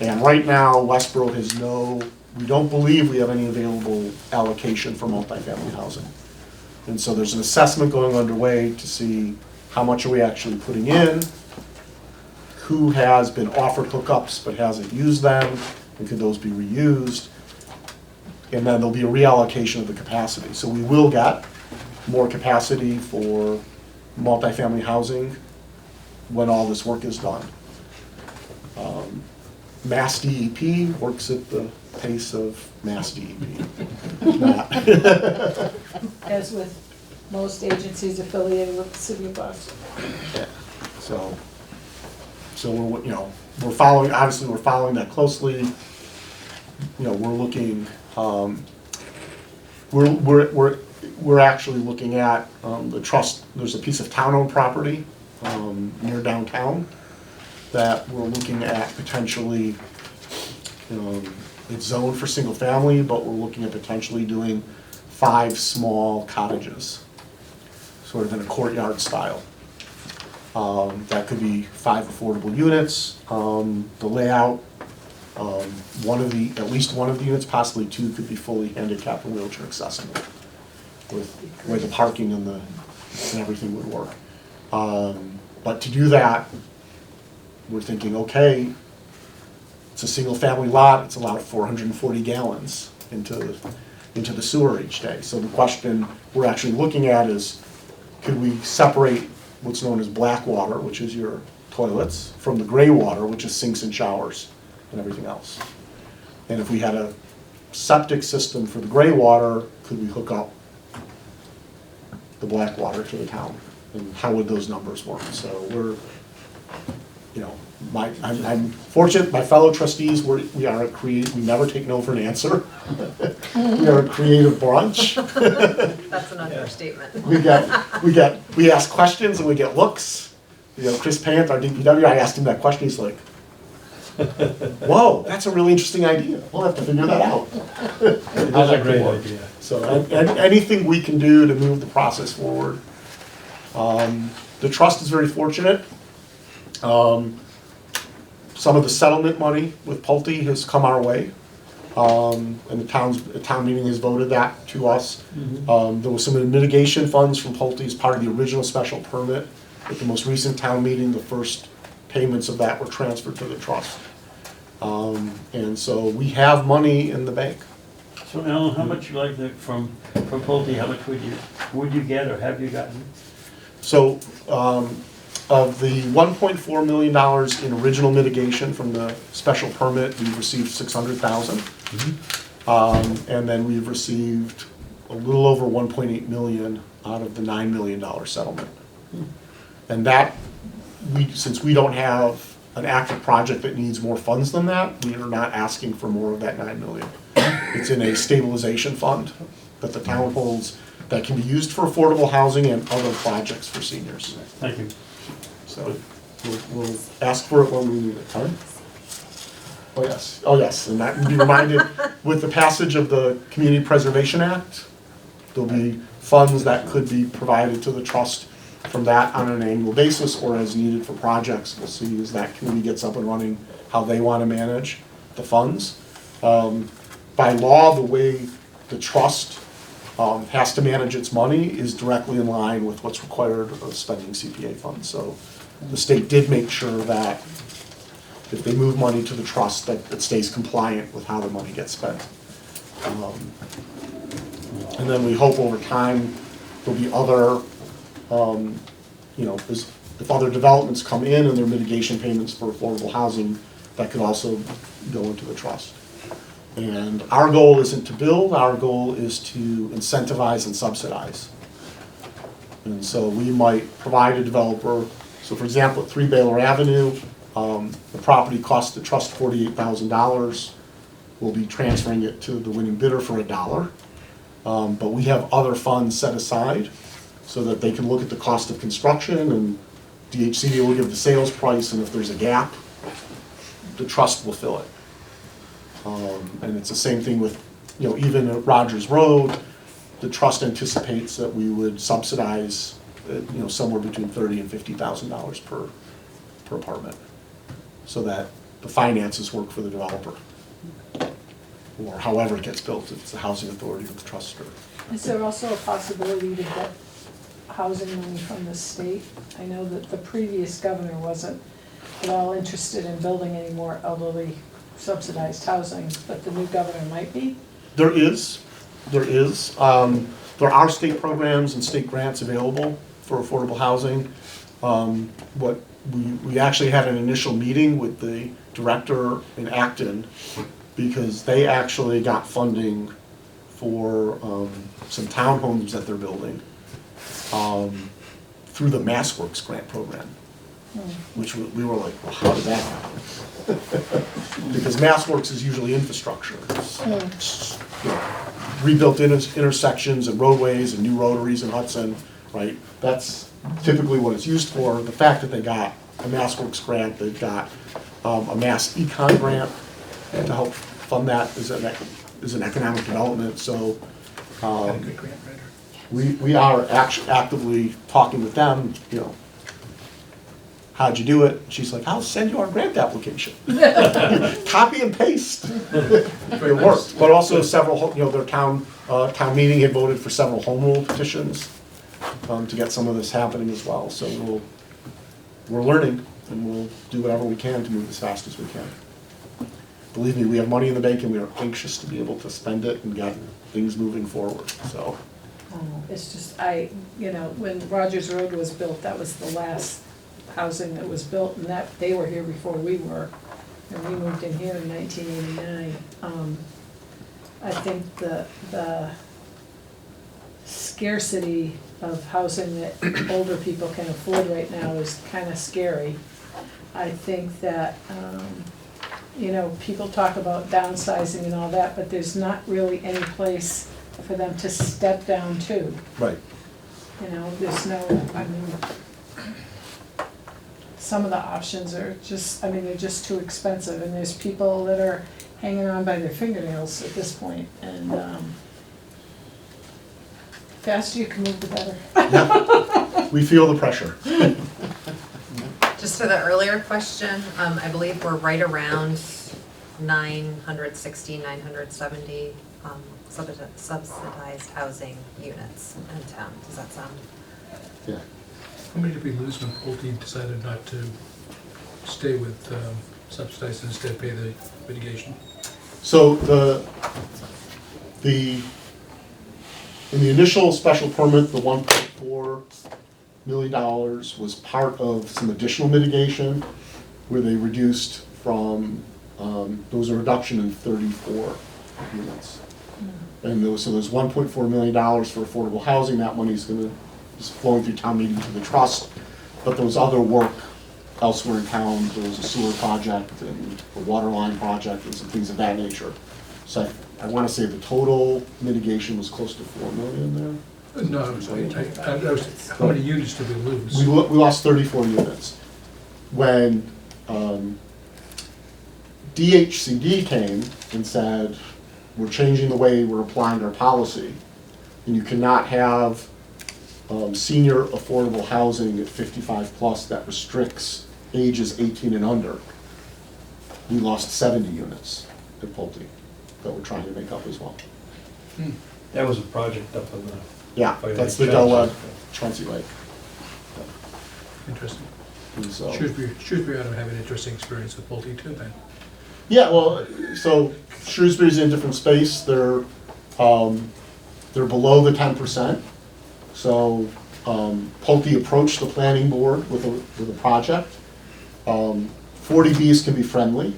And right now, Westborough has we don't believe we have any available allocation for multi-family housing. And so there's an assessment going underway to see how much are we actually putting in, who has been offered hookups but hasn't used them, and could those be reused? And then there'll be a reallocation of the capacity. So we will get more capacity for multifamily housing when all this work is done. Mass DEP works at the pace of Mass DEP. Not- As with most agencies affiliated with the city of Boston. Yeah. So we're following that closely. We're looking, We're actually looking at, the trust, there's a piece of town-owned property, near downtown that we're looking at potentially, it's zoned for single family, but we're looking at potentially doing 5 small cottages, sort of in a courtyard style. That could be 5 affordable units. The layout, at least one of the units, possibly 2, could be fully handicapped and wheelchair accessible, with where the parking and everything would work. But to do that, we're thinking, okay, it's a single family lot, it's allowed 440 gallons into the sewer each day. So the question we're actually looking at is, could we separate what's known as black water, which is your toilets, from the gray water, which is sinks and showers and everything else? And if we had a septic system for the gray water, could we hook up the black water to the town? And how would those numbers work? So we're, I'm fortunate, my fellow trustees, we never take no for an answer. We are a creative bunch. That's an understatement. We ask questions and we get looks. Chris Pant, our DPW, I asked him that question, he's like, whoa, that's a really interesting idea. We'll have to figure that out. That's a great idea. So anything we can do to move the process forward. The trust is very fortunate. Some of the settlement money with Pulte has come our way, and the town meeting has voted that to us. There was some mitigation funds from Pulte as part of the original special permit. At the most recent town meeting, the first payments of that were transferred to the trust. And so we have money in the bank. So Alan, how much from Pulte, how much would you get or have you gotten? So of the $1.4 million in original mitigation from the special permit, we've received $600,000. And then we've received a little over $1.8 million out of the $9 million settlement. And that, since we don't have an active project that needs more funds than that, we are not asking for more of that $9 million. It's in a stabilization fund that the town holds that can be used for affordable housing and other projects for seniors. Thank you. So we'll ask for it when we need it. Time? Oh yes, and that can be reminded, with the passage of the Community Preservation Act, there'll be funds that could be provided to the trust from that on an annual basis or as needed for projects. We'll see as that community gets up and running how they want to manage the funds. By law, the way the trust has to manage its money is directly in line with what's required of spending CPA funds. So the state did make sure that if they move money to the trust, that it stays compliant with how the money gets spent. And then we hope over time there'll be other, if other developments come in and there are mitigation payments for affordable housing, that could also go into the trust. And our goal isn't to build, our goal is to incentivize and subsidize. And so we might provide a developer, so for example, at 3 Baylor Avenue, the property cost the trust $48,000. We'll be transferring it to the winning bidder for $1. But we have other funds set aside so that they can look at the cost of construction, and DHCD will give the sales price, and if there's a gap, the trust will fill it. And it's the same thing with, even at Rogers Road, the trust anticipates that we would subsidize, somewhere between $30,000 and $50,000 per apartment, so that the finances work for the developer, or however it gets built, if it's the housing authority or the trust. Is there also a possibility to get housing money from the state? I know that the previous governor wasn't at all interested in building any more elderly subsidized housing, but the new governor might be? There is. There are state programs and state grants available for affordable housing. We actually had an initial meeting with the director in Acton, because they actually got funding for some townhomes that they're building through the MassWorks grant program, which we were like, well, how did that happen? Because MassWorks is usually infrastructure. rebuilt intersections and roadways and new rotaries in Hudson, right? That's typically what it's used for. The fact that they got a MassWorks grant, they've got a Mass Econ grant to help fund that is an economic development, so we are actively talking with them, you know, how'd you do it? She's like, I'll send you our grant application. Copy and paste. It worked, but also several, you know, their town meeting had voted for several home rule petitions to get some of this happening as well, so we're learning, and we'll do whatever we can to move as fast as we can. Believe me, we have money in the bank and we are anxious to be able to spend it and get things moving forward, so. It's just, you know, when Rogers Road was built, that was the last housing that was built, and that, they were here before we were, and we moved in here in 1989. I think the scarcity of housing that older people can afford right now is kind of scary. I think that, you know, people talk about downsizing and all that, but there's not really any place for them to step down to. Right. You know, there's no, I mean, some of the options are just, I mean, they're just too expensive, and there's people that are hanging on by their fingernails at this point, and faster you can move, the better. Yeah. We feel the pressure. Just to the earlier question, I believe we're right around 960, 970 subsidized housing units in town. Does that sound? Yeah. How many did we lose when Pulte decided not to stay with subsidized and instead pay the mitigation? So in the initial special permit, the $1.4 million was part of some additional mitigation where they reduced from, there was a reduction in 34 units. And so there's $1.4 million for affordable housing. That money is flowing through town meeting to the trust. But there was other work elsewhere in town. There was a sewer project and a water line project and some things of that nature. So I want to say the total mitigation was close to $4 million there. No, I was, how many units did we lose? We lost 34 units. When DHCD came and said, we're changing the way we're applying our policy, and you cannot have senior affordable housing at 55 plus that restricts ages 18 and under. We lost 70 units at Pulte that we're trying to make up as well. That was a project up in the. Yeah, By that's Lake the Del Johnson. Chauncey Lake. Interesting. And so, Shrewsbury ought to have an interesting experience with Pulte too then. yeah, well, so Shrewsbury's in a different space. They're below the 10%. So Pulte approached the planning board with a project. 40Bs can be friendly,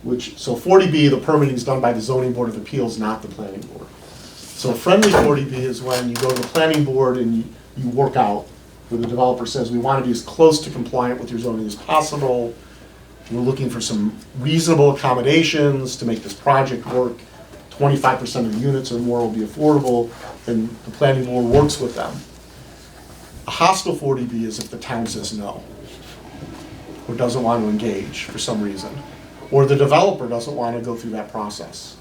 so 40B, the permitting is done by the zoning board of appeals, not the planning board. So a friendly 40B is when you go to the planning board and you work out, where the developer says, we want to be as close to compliant with your zoning as possible. We're looking for some reasonable accommodations to make this project work. 25% of the units or more will be affordable, and the planning board works with them. A hostile 40B is if the town says no, or doesn't want to engage for some reason, or the developer doesn't want to go through that process.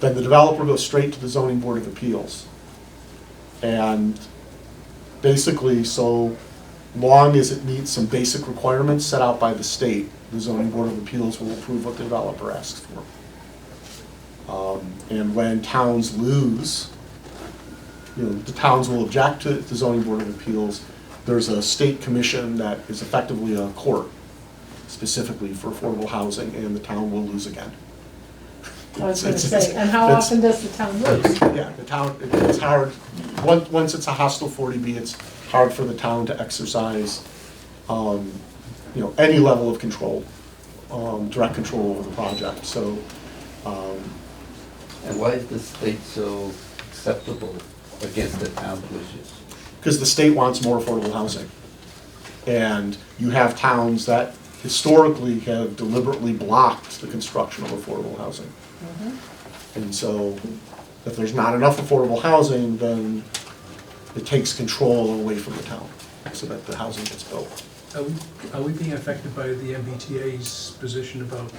Then the developer goes straight to the zoning board of appeals. And basically, so long as it meets some basic requirements set out by the state, the zoning board of appeals will approve what the developer asks for. And when towns lose, the towns will object to the zoning board of appeals. There's a state commission that is effectively a court specifically for affordable housing, and the town will lose again. I was gonna say, and how often does the town lose? Yeah, the town, it's hard, once it's a hostile 40B, it's hard for the town to exercise, any level of control, direct control over the project, so. And why is the state so acceptable against the town's wishes? Because the state wants more affordable housing. And you have towns that historically have deliberately blocked the construction of affordable housing. And so If there's not enough affordable housing, then it takes control away from the town, so that the housing gets built. Are we being affected by the MBTA's position about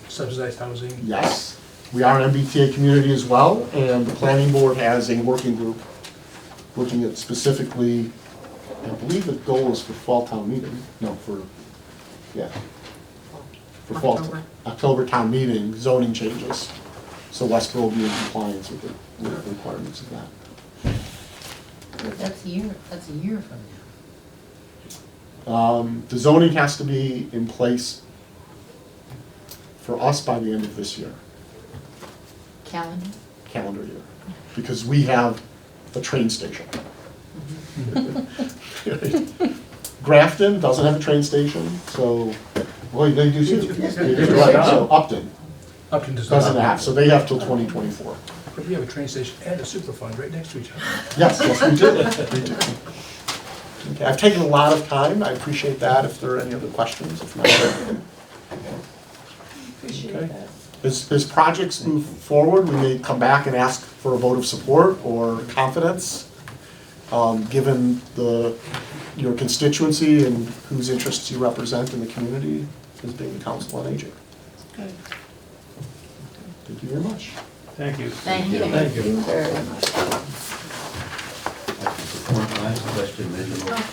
subsidized housing? Yes, we are an MBTA community as well, and the planning board has a working group looking at specifically, I believe the goal is for fall town meeting, no, for fall, October town meeting, zoning changes. So Westborough will be in compliance with the requirements of that. That's a year from now. The zoning has to be in place for us by the end of this year, calendar year, because we have a train station. Grafton doesn't have a train station, so, well, they do too. They do, right, so Upton Upton does not. doesn't have, so they have till 2024. But we have a train station and a super fund right next to each other. Yes, we do. We do. Okay, I've taken a lot of time, I appreciate that, if there are any other questions, if not. Appreciate Okay. that. As projects move forward, we may come back and ask for a vote of support or confidence, given your constituency and whose interests you represent in the community as being the Council on Aging. Good. Thank you very much. Thank you. Thank you. Thank you. Very much. One last question,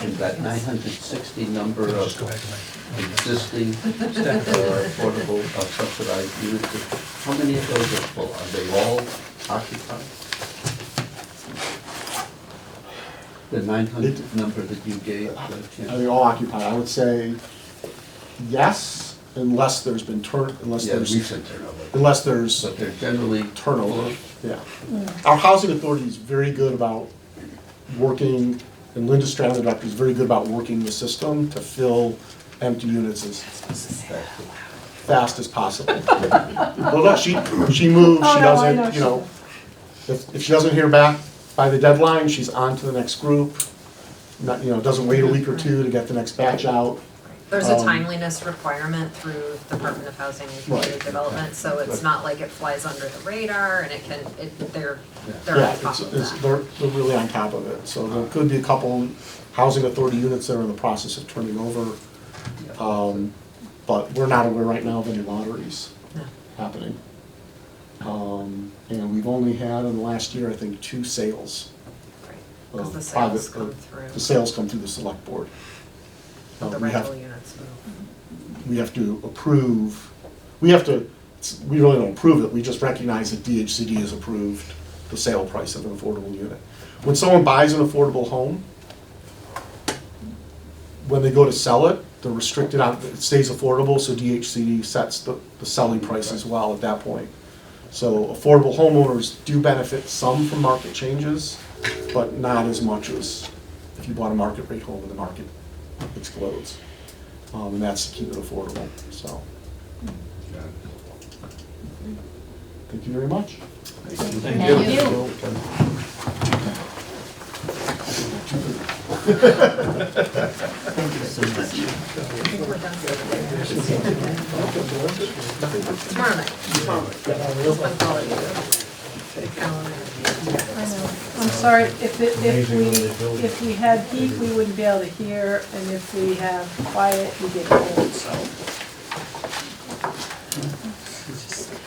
in that 960 number Just go of back to existing affordable subsidized units, how many of those are full? Are they all occupied? The 900 number that you gave, Jim? Are they all occupied? I would say yes, unless there's been Yeah, recent turnover. unless there's But they're generally turnover. Yeah. Our housing authority is very good about working, and Linda Strand, the director, is very good about working the system to fill empty units as fast as possible. Well, no, she moves, she Oh, I know doesn't, you know, if she doesn't hear back by the deadline, she's on to the next group. Not, you know, doesn't wait a week or two to get the next batch out. There's a timeliness requirement through Department of Housing and Community Right. Development, so it's not like it flies under the radar and they're Yeah, on top of it's, that. they're really on top of it. So there could be a couple housing authority units that are in the process of turning over. But we're not aware right now of any lotteries No. happening. And we've only had in the last year, I think, 2 sales. Because of the private- sales come through, The sales come through the select board. the We have, rental units move. we have to approve, we really don't approve it, we just recognize that DHCD has approved the sale price of an affordable unit. When someone buys an affordable home, when they go to sell it, they're restricted on, it stays affordable, so DHCD sets the selling price as well at that point. So affordable homeowners do benefit some from market changes, but not as much as if you bought a market rate home and the market explodes. And that's to keep it affordable, so. Thank you very much. Thank you. Thank you so much. Tomorrow night. I'll call it I'm sorry, if we had heat, we wouldn't be able to hear, and if we have quiet, we get cold, so.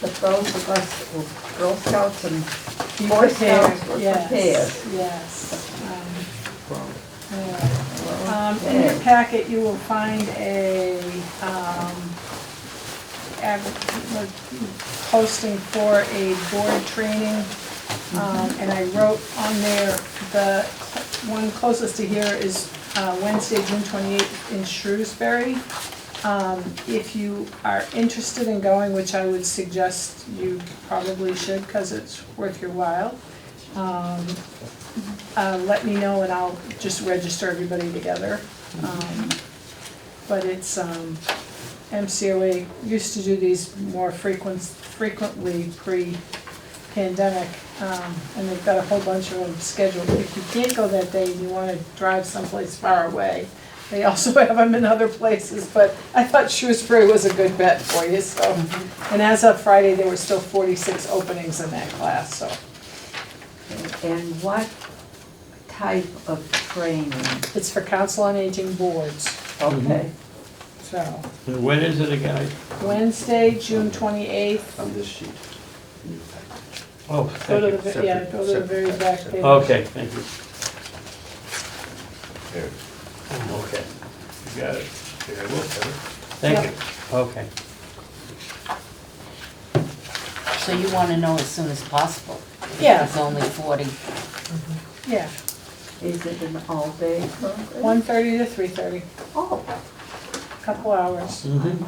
But those of us who Girl Scouts and Be Boy Scouts were prepared, prepared. yes. In your packet, you will find a posting for a board training. And I wrote on there, the one closest to here is Wednesday, June 28th in Shrewsbury. If you are interested in going, which I would suggest you probably should, because it's worth your while, let me know and I'll just register everybody together. But it's, MCOA used to do these more frequently pre-pandemic, and they've got a whole bunch of them scheduled. If you can't go that day and you want to drive someplace far away, they also have them in other places, but I thought Shrewsbury was a good bet for you, so. And as of Friday, there were still 46 openings in that class, so. And what type of training? It's for Council on Aging boards, Okay, so And when is it again? Wednesday, June 28th. On this sheet. Oh, Go thank to you. the, yeah, go to the very back page. Okay, thank you. There. Okay, you got it. Here, I will, Kevin. Thank you. Okay. So you wanna know as soon as possible? Yeah. It's only 40. Yeah, is it an all-day program? 1:30 to 3:30, Oh, couple hours. Mhm.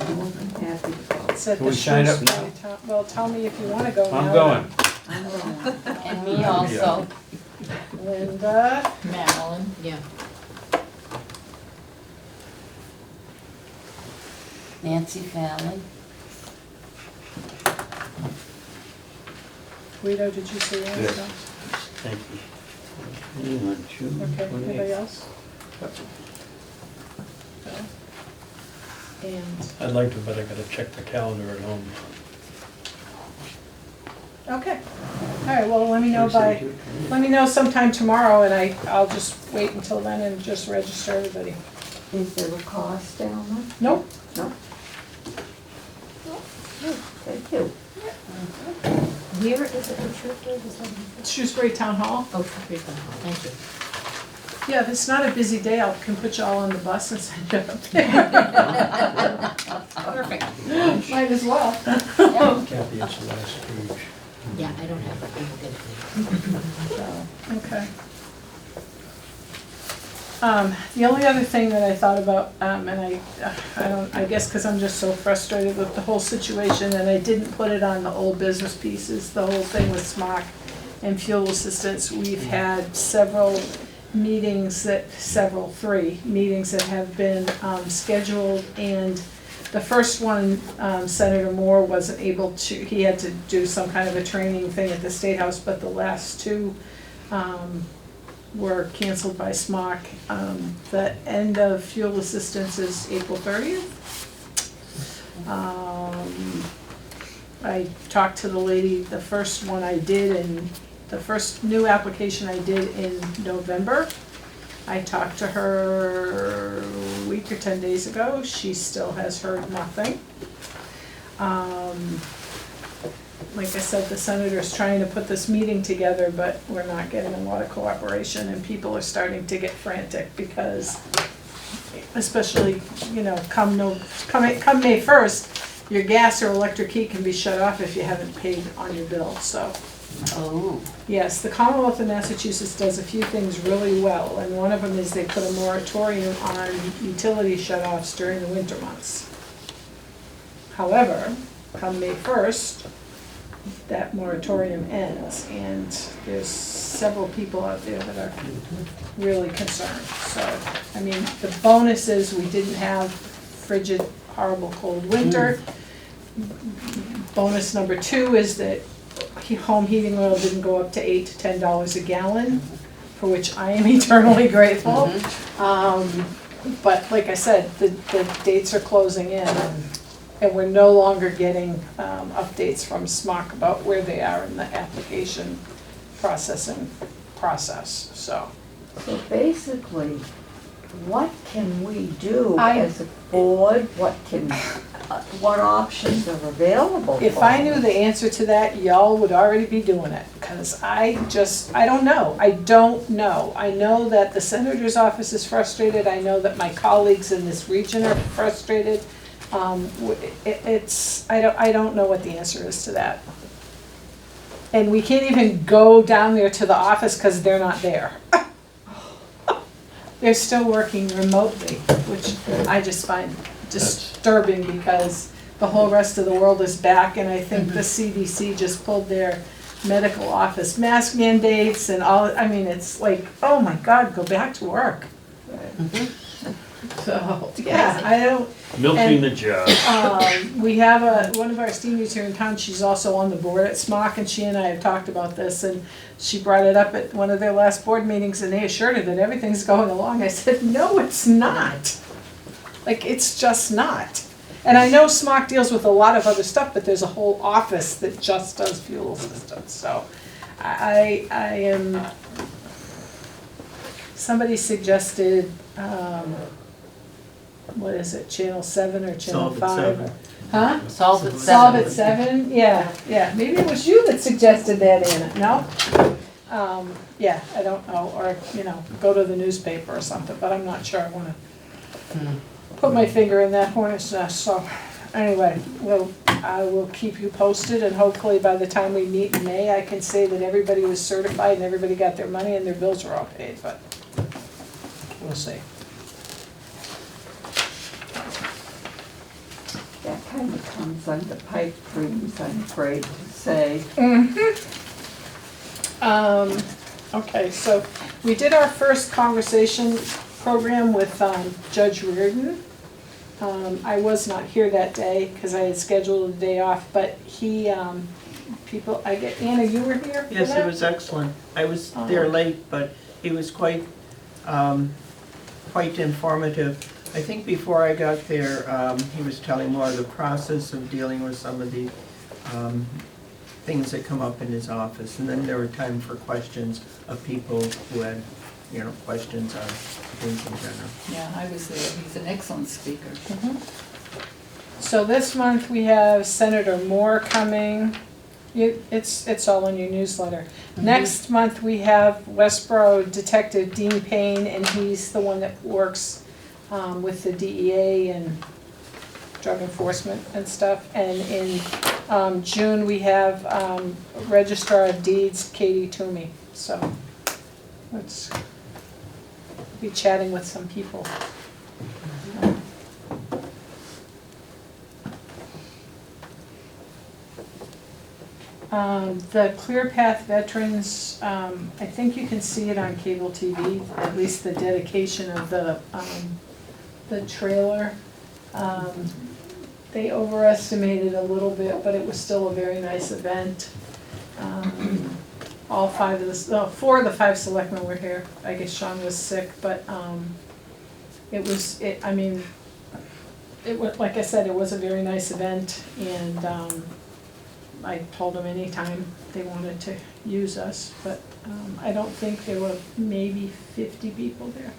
I'm happy to go. It's at Can the we sign up Shrewsbury now? Town- Well, tell me if you wanna go now. I'm going. I'm going. And me also. Linda, Marilyn, yeah. Nancy Fallon. Guido, did you see anything Yes. else? Thank you. Hang on, June Okay, 28th. anybody else? No? And, I'd like to, but I gotta check the calendar at home. okay, all right, well, let me know let me know sometime tomorrow, and I'll just wait until then and just register everybody. Is there a cost down there? Nope, No? Thank you. Where is it, which road is that? Shrewsbury Town Hall. Oh, Shrewsbury Town Hall, thank you. Yeah, if it's not a busy day, I can put you all on the bus and send you up there. Perfect. Might as well. Kathy, it's the last page. Yeah, I don't have it, I will get it. So, okay. The only other thing that I thought about, and I guess because I'm just so frustrated with the whole situation, and I didn't put it on the old business pieces, the whole thing with SMOC and fuel assistance. We've had three meetings that have been scheduled, and the first one, Senator Moore wasn't able to, he had to do some kind of a training thing at the State House, but the last two were canceled by SMOC. The end of fuel assistance is April 30th. I talked to the lady, the first one I did the first new application I did in November. I talked to her a week or 10 days ago. She still has heard nothing. Like I said, the senator's trying to put this meeting together, but we're not getting a lot of cooperation, and people are starting to get frantic because, especially, come May 1st, your gas or electric heat can be shut off if you haven't paid on your bill, so. Oh. Yes, the Commonwealth of Massachusetts does a few things really well, and one of them is they put a moratorium on utility shut-offs during the winter months. However, come May 1st, that moratorium ends, and there's several people out there that are really concerned. So, I mean, the bonus is we didn't have frigid, horrible cold winter. Bonus number 2 is that home heating oil didn't go up to $8 to $10 a gallon, for which I am eternally grateful. But like I said, the dates are closing in, and we're no longer getting updates from SMOC about where they are in the application process, so. So basically, what can we do I- as a board? What options are available? If for I knew us? the answer to that, y'all would already be doing it, because I don't know. I know that the senator's office is frustrated, I know that my colleagues in this region are frustrated. I don't know what the answer is to that. And we can't even go down there to the office because they're not there. They're still working remotely, which I just find disturbing because the whole rest of the world is back, and I think the CDC just pulled their medical office mask mandates and all. I mean, it's like, oh my God, go back to work. So, yeah, I don't. Milking the job. We have one of our seniors here in town, she's also on the board at SMOC, and she and I have talked about this, and she brought it up at one of their last board meetings, and they assured her that everything's going along. I said, no, it's not. Like, it's just not. And I know SMOC deals with a lot of other stuff, but there's a whole office that just does fuel assistance, so. I am, somebody suggested, what is it, Channel 7 or Channel 5? Huh? Solve it Solve at 7, yeah, maybe it was you that suggested that, Anna, no? Yeah, I don't know, or, go to the newspaper or something, but I'm not sure I wanna put my finger in that hornet's nest, so, anyway, I will keep you posted, and hopefully by the time we meet in May, I can say that everybody was certified and everybody got their money and their bills were all paid, but we'll see. That kind of comes under pipe dreams, I'm afraid to say. Okay, so we did our first conversation program with Judge Reardon. I was not here that day because I had scheduled a day off, but he, Anna, you were here for Yes, that? it was excellent. I was there late, but he was quite informative. I think before I got there, he was telling more of the process of dealing with some of the things that come up in his office. And then there were time for questions of people who had, questions on things in general. Yeah, I was there. He's an excellent speaker. So this month we have Senator Moore coming. It's all in your newsletter. Next month we have Westborough Detective Dean Payne, and he's the one that works with the DEA and drug enforcement and stuff. And in June we have Registrar of Deeds Katie Toomey. So let's be chatting with some people. The Clear Path Veterans, I think you can see it on cable TV, at least the dedication of the trailer. They overestimated a little bit, but it was still a very nice event. All four of the five selectmen were here. I guess Sean was sick, but it was, like I said, it was a very nice event, and I told them anytime they wanted to use us, but I don't think there were maybe 50 people there,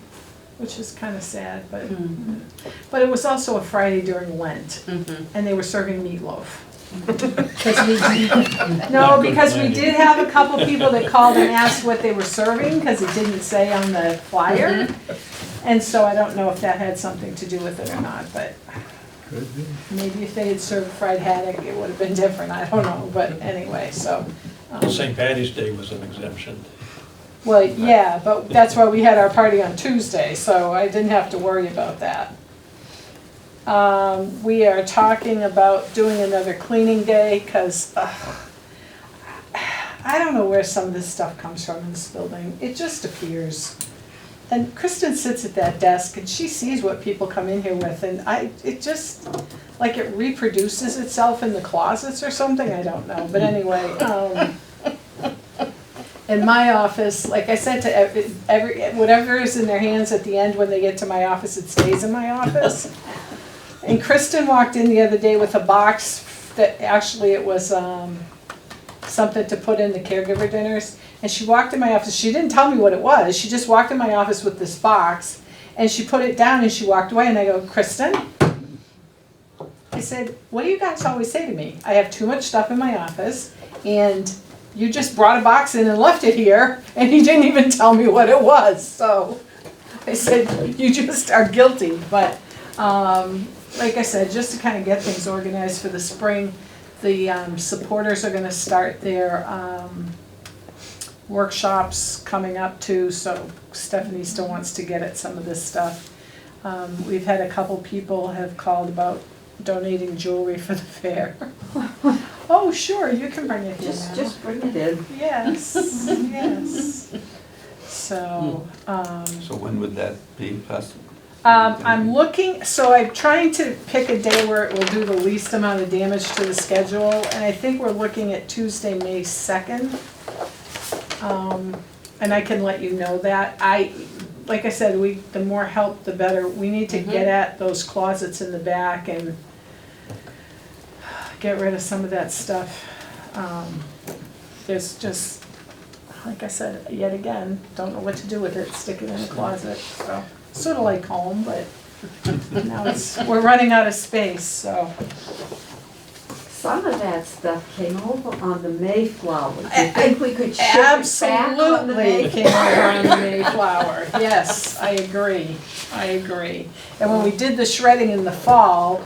which is kind of sad, but it was also a Friday during Lent, and they were serving meatloaf. Because we did have a couple people that called and asked what they were serving, because it didn't say on the flyer, and so I don't know if that had something to do with it or not, but maybe if they had served fried haddock, it would have been different, I don't know, but anyway, so. St. Patty's Day was an exemption. Well, yeah, but that's why we had our party on Tuesday, so I didn't have to worry about that. We are talking about doing another cleaning day, because I don't know where some of this stuff comes from in this building. It just appears. And Kristen sits at that desk and she sees what people come in here with, and it just, like it reproduces itself in the closets or something, I don't know. But anyway, in my office, like I said to whatever is in their hands at the end when they get to my office, it stays in my office. And Kristen walked in the other day with a box that actually it was something to put in the caregiver dinners. And she walked in my office, she didn't tell me what it was, she just walked in my office with this box, and she put it down and she walked away, and I go, Kristen? I said, what do you guys always say to me? I have too much stuff in my office, and you just brought a box in and left it here, and you didn't even tell me what it was, so I said, you just are guilty, but like I said, just to kind of get things organized for the spring, the supporters are gonna start their workshops coming up too, so Stephanie still wants to get at some of this stuff. We've had a couple people have called about donating jewelry for the fair. Oh, sure, you can bring it in now. Just bring it in. Yes, yes. So, So when would that be possible? I'm looking, so I'm trying to pick a day where it will do the least amount of damage to the schedule, and I think we're looking at Tuesday, May 2nd. And I can let you know that. Like I said, the more help, the better. We need to get at those closets in the back and get rid of some of that stuff. There's just like I said, yet again, don't know what to do with it, stick it in the closet, so. Sort of like home, but now we're running out of space, so. Some of that stuff came over on the Mayflower. Do you think we could ship it back on the Absolutely came Mayflower? over on the Mayflower, yes, I agree. And when we did the shredding in the fall,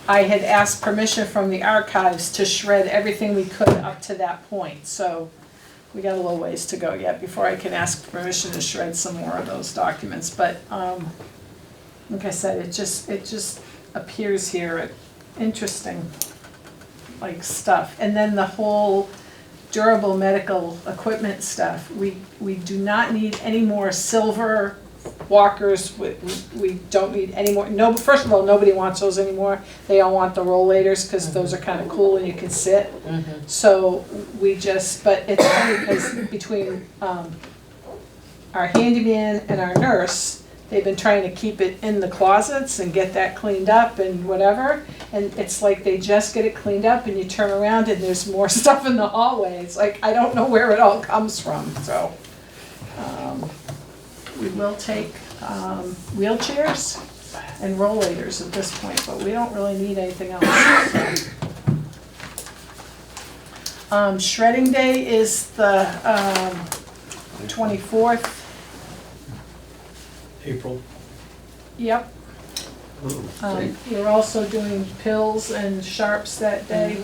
I had asked permission from the archives to shred everything we could up to that point, so we got a little ways to go yet before I can ask permission to shred some more of those documents, but, like I said, it just appears here, interesting, like, stuff. And then the whole durable medical equipment stuff, we do not need any more silver walkers, we don't need any more, no, first of all, nobody wants those anymore. They all want the rollators, because those are kind of cool and you can sit. So we just, but it's funny because between our handyman and our nurse, they've been trying to keep it in the closets and get that cleaned up and whatever. And it's like they just get it cleaned up and you turn around and there's more stuff in the hallway. It's like, I don't know where it all comes from, so. We will take wheelchairs and rollators at this point, but we don't really need anything else. Shredding day is the 24th. April. Yep. We're also doing pills and sharps that day.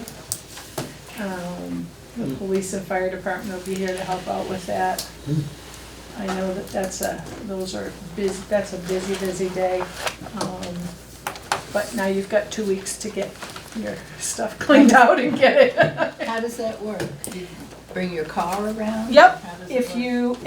The police and fire department will be here to help out with that. I know that that's a busy day. But now you've got 2 weeks to get your stuff cleaned out and get it. How does that work? You bring your car around? Yep, How does it if work?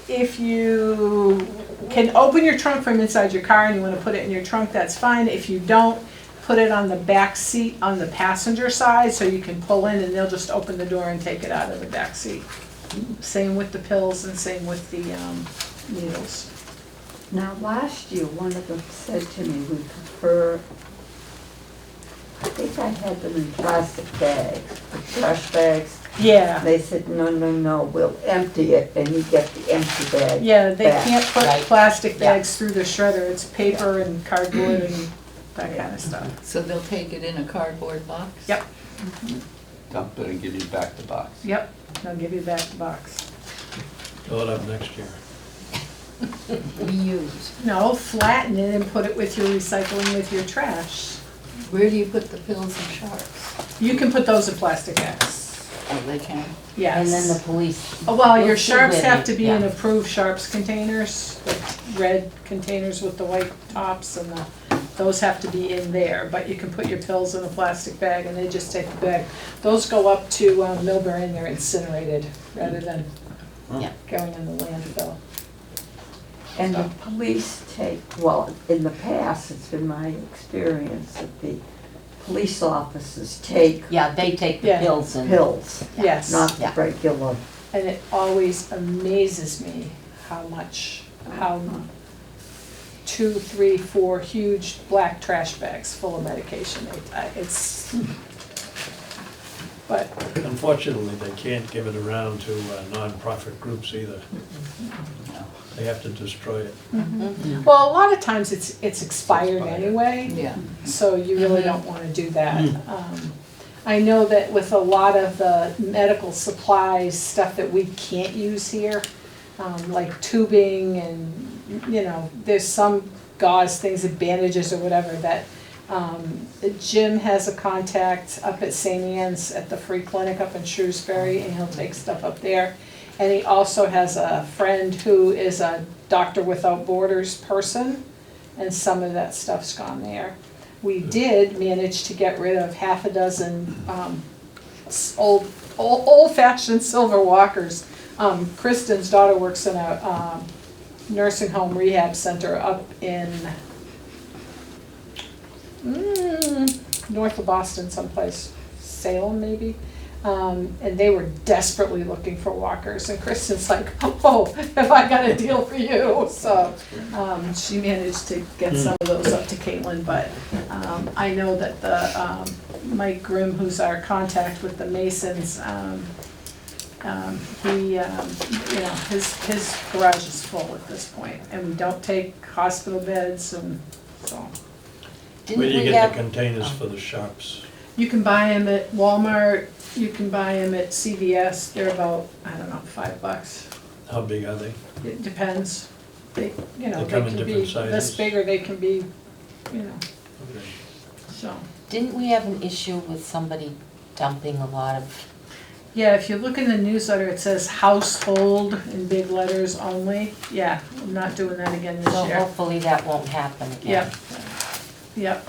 if you can open your trunk from inside your car and you wanna put it in your trunk, that's fine. If you don't, put it on the back seat on the passenger side so you can pull in and they'll just open the door and take it out of the back seat. Same with the pills and same with the needles. Now, last year, one of them said to me, we prefer, I think I had them in plastic bags, trash bags. Yeah, They said, no, we'll empty it, and you get the empty bag. yeah, they back. can't put Right. plastic Yeah. bags through the shredder. It's paper and cardboard and that kind of stuff. So they'll take it in a cardboard box? Yep. Dump it and give you back the box. Yep, they'll give you back the box. Fill it up next year. Reuse. No, flatten it and put it with your recycling with your trash. Where do you put the pills and sharps? You can put those in plastic bags. Oh, they can. Yes. And then the police. Oh, well, your We'll see sharps with have it, to be in yeah. approved sharps containers, the red containers with the white tops and those have to be in there. But you can put your pills in a plastic bag and they just take the bag. Those go up to Millbury and they're incinerated rather than Yeah. going in the landfill. And the police take, well, in the past, it's been my experience that the police officers take Yeah, they take the Yeah. pills and. pills, Yes. not the Yeah. regular. And it always amazes me how 2, 3, 4 huge black trash bags full of medication. It's, but, Unfortunately, they can't give it around to nonprofit groups either. They have to destroy it. well, a lot of times it's expired expired. anyway, Yeah. so you really don't want to do that. I know that with a lot of the medical supplies, stuff that we can't use here, like tubing and, there's some gauze things and bandages or whatever that Jim has a contact up at St. Anne's at the free clinic up in Shrewsbury, and he'll take stuff up there. And he also has a friend who is a Doctor Without Borders person, and some of that stuff's gone there. We did manage to get rid of half a dozen old-fashioned silver walkers. Kristen's daughter works in a nursing home rehab center up in north of Boston someplace, Salem maybe. And they were desperately looking for walkers, and Kristen's like, oh, have I got a deal for you? So she managed to get some of those up to Caitlin, but I know that the Mike Grimm, who's our contact with the Masons, He, his garage is full at this point, and we don't take hospital beds, and so. Where do you get the containers for the shops? You can buy them at Walmart, you can buy them at CVS, they're about, I don't know, $5. How big are they? It depends. They, They come in can be different sizes? this big, or they can be, Okay. so. Didn't we have an issue with somebody dumping a lot of, Yeah, if you look in the newsletter, it says household in big letters only. Yeah, I'm not doing that again this so year. hopefully that won't happen again. Yep, yep.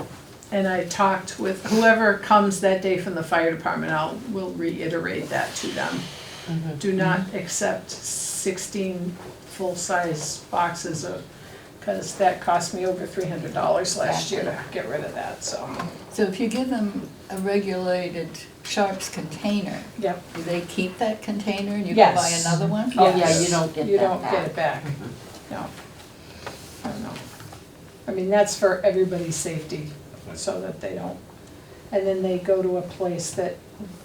And I talked with whoever comes that day from the fire department, will reiterate that to them. Mhm. Do not accept 16 full-size boxes of, because that cost me over $300 last year to get rid of that, so. So if you give them a regulated Sharps container, Yep. do they keep that container and you can buy Yes. another one? Oh, yeah, Yes. you don't get You that don't get back. it back, no. No. I mean, that's for everybody's safety, so that they don't, and then they go to a place that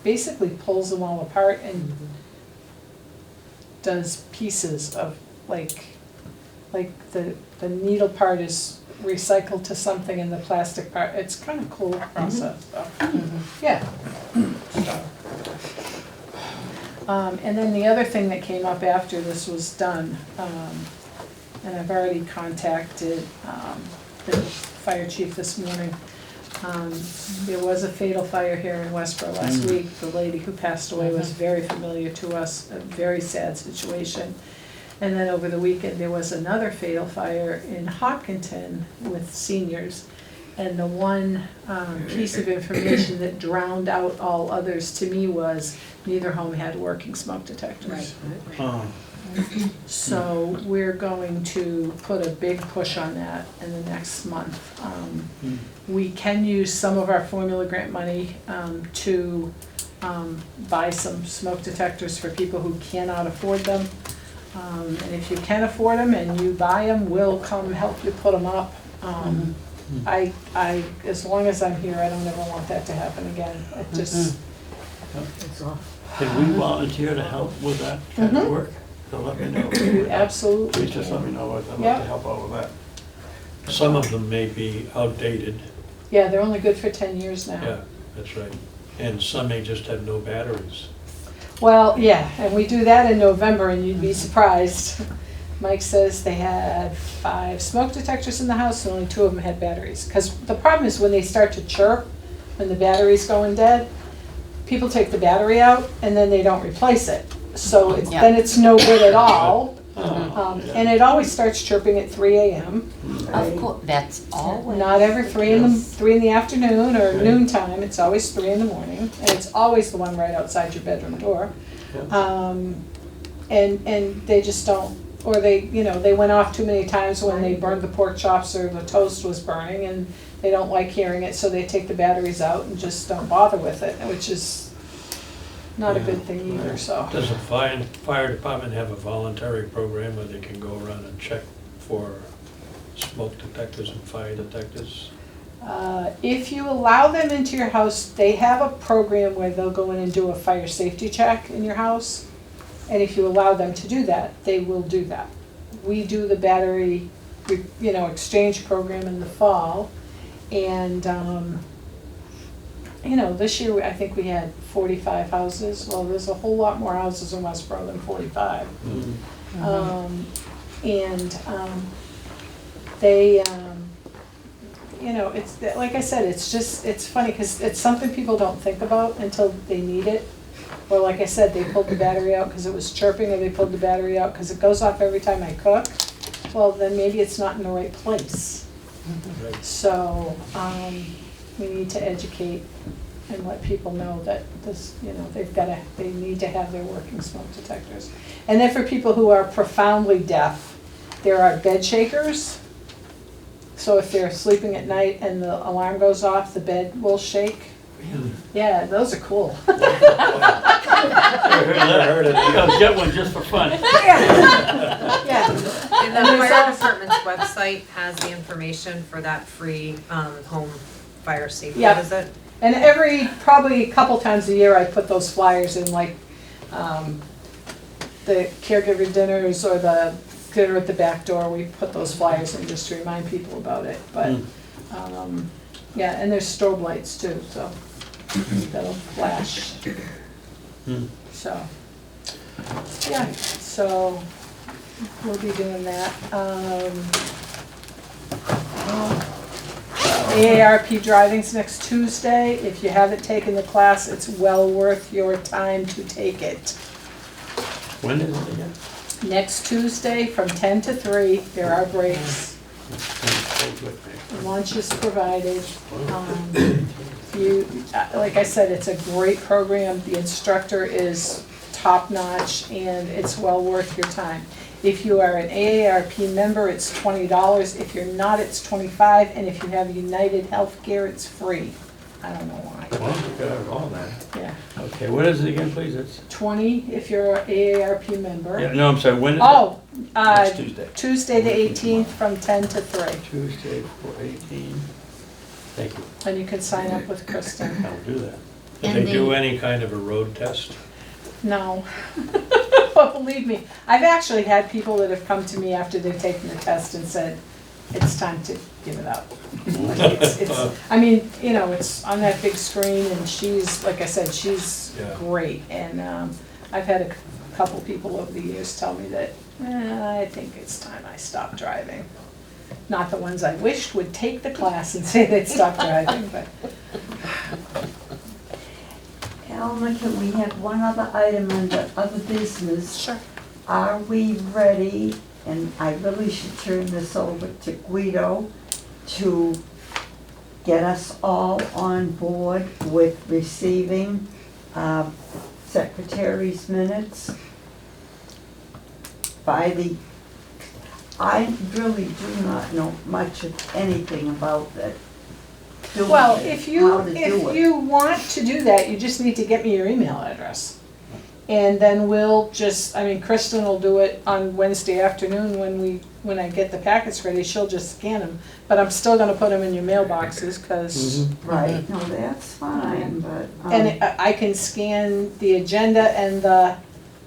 basically pulls them all apart and does pieces of, like the needle part is recycled to something and the plastic part, it's kind of cool process, so, yeah. And then the other thing that came up after this was done, and I've already contacted the fire chief this morning. There was a fatal fire here in Westborough last week. The lady who passed away was very familiar to us, a very sad situation. And then over the weekend, there was another fatal fire in Hopkinton with seniors. And the one piece of information that drowned out all others to me was neither home had working smoke detectors. Oh, So we're going to put a big push on that in the next month. We can use some of our formula grant money to buy some smoke detectors for people who cannot afford them. And if you can afford them and you buy them, we'll come help you put them up. As long as I'm here, I don't ever want that to happen again. It just, can we volunteer to help with that kind of work? So let me know. you absolutely Please just let me know, I'd love Yeah. to help out with that. Some of them may be outdated, Yeah, they're only good for 10 years now. yeah, that's right. And some may just have no batteries. Well, yeah, and we do that in November, and you'd be surprised. Mike says they had 5 smoke detectors in the house, and only 2 of them had batteries. Because the problem is when they start to chirp, when the battery's going dead, people take the battery out, and then they don't replace it. So then it's no good at all. And it always starts chirping at 3 a.m. Of course, that's always. Not every 3 in the afternoon or noontime, it's always 3 in the morning, and it's always the one right outside your bedroom door. And they just don't, or they went off too many times when they burned the pork chops or the toast was burning, and they don't like hearing it, so they take the batteries out and just don't bother with it, which is not a good thing either, so. Does the fire department have a voluntary program where they can go around and check for smoke detectors and fire detectors? If you allow them into your house, they have a program where they'll go in and do a fire safety check in your house. And if you allow them to do that, they will do that. We do the battery, exchange program in the fall. And, this year I think we had 45 houses. Well, there's a whole lot more houses in Westborough than 45. They, it's, like I said, it's funny because it's something people don't think about until they need it. Or like I said, they pulled the battery out because it was chirping, or they pulled the battery out because it goes off every time I cook. Well, then maybe it's not in the right place. Right. So, we need to educate and let people know that this, they need to have their working smoke detectors. And then for people who are profoundly deaf, there are bed shakers. So if they're sleeping at night and the alarm goes off, the bed will shake. Really? Yeah, those are cool. Never heard of it. I'll get one just for fun. Yeah. And the And there's fire also- department's website has the information for that free home fire safety Yeah. visit. And probably a couple times a year, I put those flyers in, like, the caregiver dinners or the dinner at the back door, we put those flyers in just to remind people about it, but, yeah, and there's strobe lights too, so that'll flash. So, yeah, so we'll be doing that. AARP driving's next Tuesday. If you haven't taken the class, it's well worth your time to take it. When is it again? Next Tuesday from 10 to 3, there are breaks. Lunch is provided. Like I said, it's a great program. The instructor is top-notch, and it's well worth your time. If you are an AARP member, it's $20. If you're not, it's $25. And if you have United Healthcare, it's free. I don't know why. Well, we got all that. Yeah. Okay, what is it again, please? It's, 20 if you're an AARP member. yeah, no, I'm sorry, when is it? Oh, Next Tuesday. Tuesday the 18th from 10 to 3. Tuesday, 4/18. Thank you. And you can sign up with Kristen. I'll do that. Did And they do any kind of a road test? No. But believe me, I've actually had people that have come to me after they've taken the test and said, it's time to give it up. Like I mean, you know, it's on that big screen, and she's, like I said, she's Yeah. great. And I've had a couple people over the years tell me that, I think it's time I stop driving. Not the ones I wished would take the class and say they'd stop driving, but. Alma, can we have one other item under other business? Sure. Are we ready, and I really should turn this over to Guido, to get us all on board with receiving secretary's minutes by the, I really do not know much of anything about that. Well, if it. you want to do that, you just need to get me your email address. And then we'll just, I mean, Kristen will do it on Wednesday afternoon when I get the packets ready, she'll just scan them. But I'm still gonna put them in your mailboxes, cause. Right, no, that's fine, but. And I can scan the agenda and the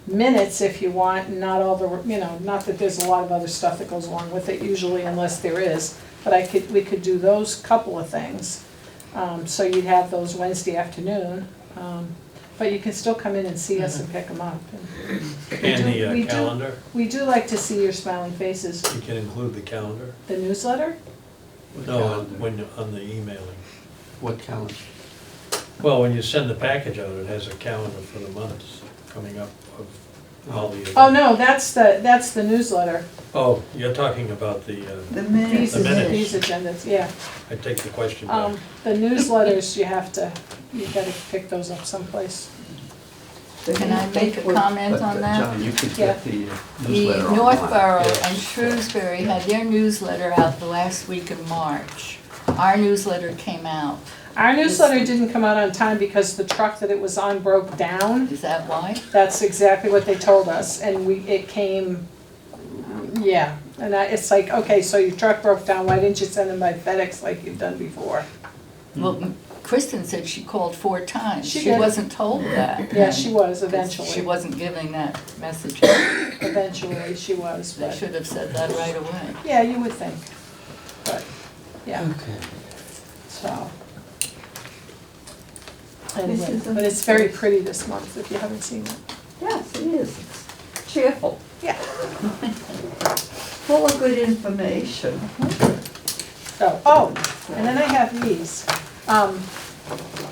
minutes if you want, and not all the, you know, not that there's a lot of other stuff that goes along with it usually, unless there is. But we could do those couple of things. So you'd have those Wednesday afternoon. But you can still come in and see us and pick them up. And the calendar? We do like to see your smiling faces. You can include the calendar? The newsletter? No, when, on the emailing. What calendar? Well, when you send the package out, it has a calendar for the months coming up of all the. Oh, no, that's the newsletter. Oh, you're talking about the minutes. These agendas, yeah. I take the question back. The newsletters, you gotta pick those up someplace. Can I make a comment on that? John, you could Yeah. get the The newsletter online. Northborough Yes. and Shrewsbury had their newsletter out the last week of March. Our newsletter came out. Our newsletter didn't come out on time because the truck that it was on broke down. Is that why? That's exactly what they told us, and it came, yeah. And it's like, okay, so your truck broke down, why didn't you send them by FedEx like you've done before? Well, Kristen said she called 4 times. She She did. wasn't told that. Yeah, she was She eventually. wasn't giving that message. Eventually, she was, They but, should have said that right away. yeah, you would think. But, yeah, Okay. so. This Anyway, is a- but it's very pretty this month, if you haven't seen it. Yes, it is, it's cheerful. Yeah. Full of good information. Oh, and then I have these.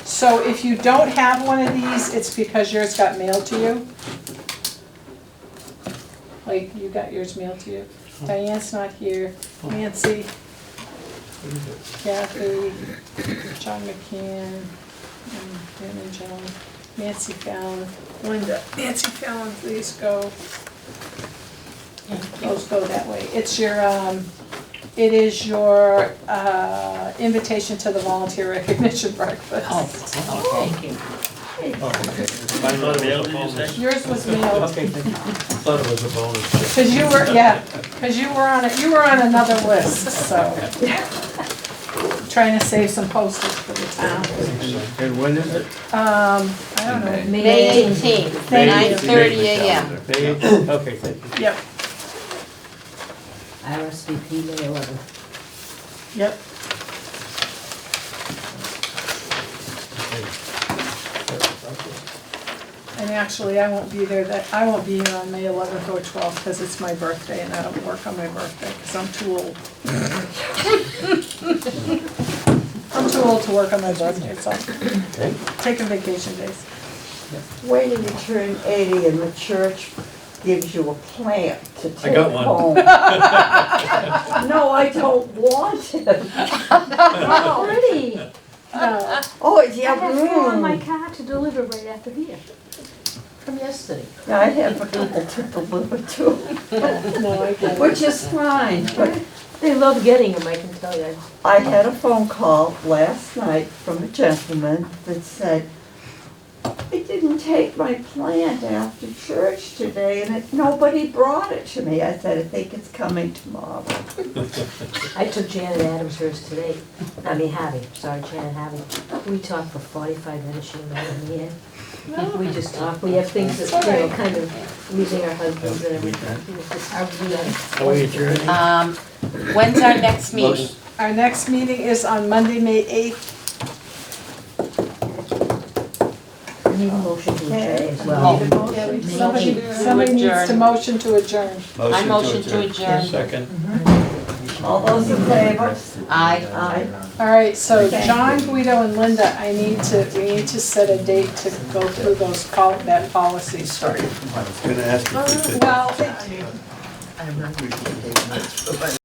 So if you don't have one of these, it's because yours got mailed to you. Like, you got yours mailed to you. Diane's not here. Nancy, Kathy, John McCann, Dan and Joan. Nancy Fallon, Linda. Nancy Fallon, please go. Those go that way. It's your, it is your invitation to the volunteer recognition breakfast. Thank you. Mine not available, you say? Yours was mailed, Okay, thank you. I thought it was a bonus. cause you were, yeah, cause you were on another list, so. Trying to save some postage for the And when is it? I don't know. May 18th, Thank you. 9:30 a.m. May 18th? Okay, thank you. Yep, RSVP May 11th. yep. And actually, I won't be there I won't be here on May 11th or 12th because it's my birthday and I don't work on my birthday because I'm too old. I'm too old to work on my birthday, so Okay. taking vacation days. Wait till you turn 80 and the church gives you a plant to take got one. home. No, I don't want it. Oh, pretty. No, Oh, yeah, I have four in my mm. car to deliver right after here. From yesterday. I have a couple to deliver too, no, I get it. which is fine, but They love getting them, I can tell you. I had a phone call last night from a gentleman that said, I didn't take my plant after church today and nobody brought it to me. I said, I think it's coming tomorrow. I took Janet Adams hers today. Janet Harvey. We talked for 45 minutes, she and I in the end. We just talk, we have things that, kind of losing our husbands and everything. Are we adjourned? When's our next meeting? Our next meeting is on Monday, May 8th. I need a motion to adjourn as Oh. well. Somebody needs to motion to adjourn. I motion to adjourn. Second. All those in favor? Aye. Aye. All right, so John, Guido, and Linda, we need to set a date to go through that policy. Sorry. I was gonna ask if we could. Well, I remember we should take minutes, but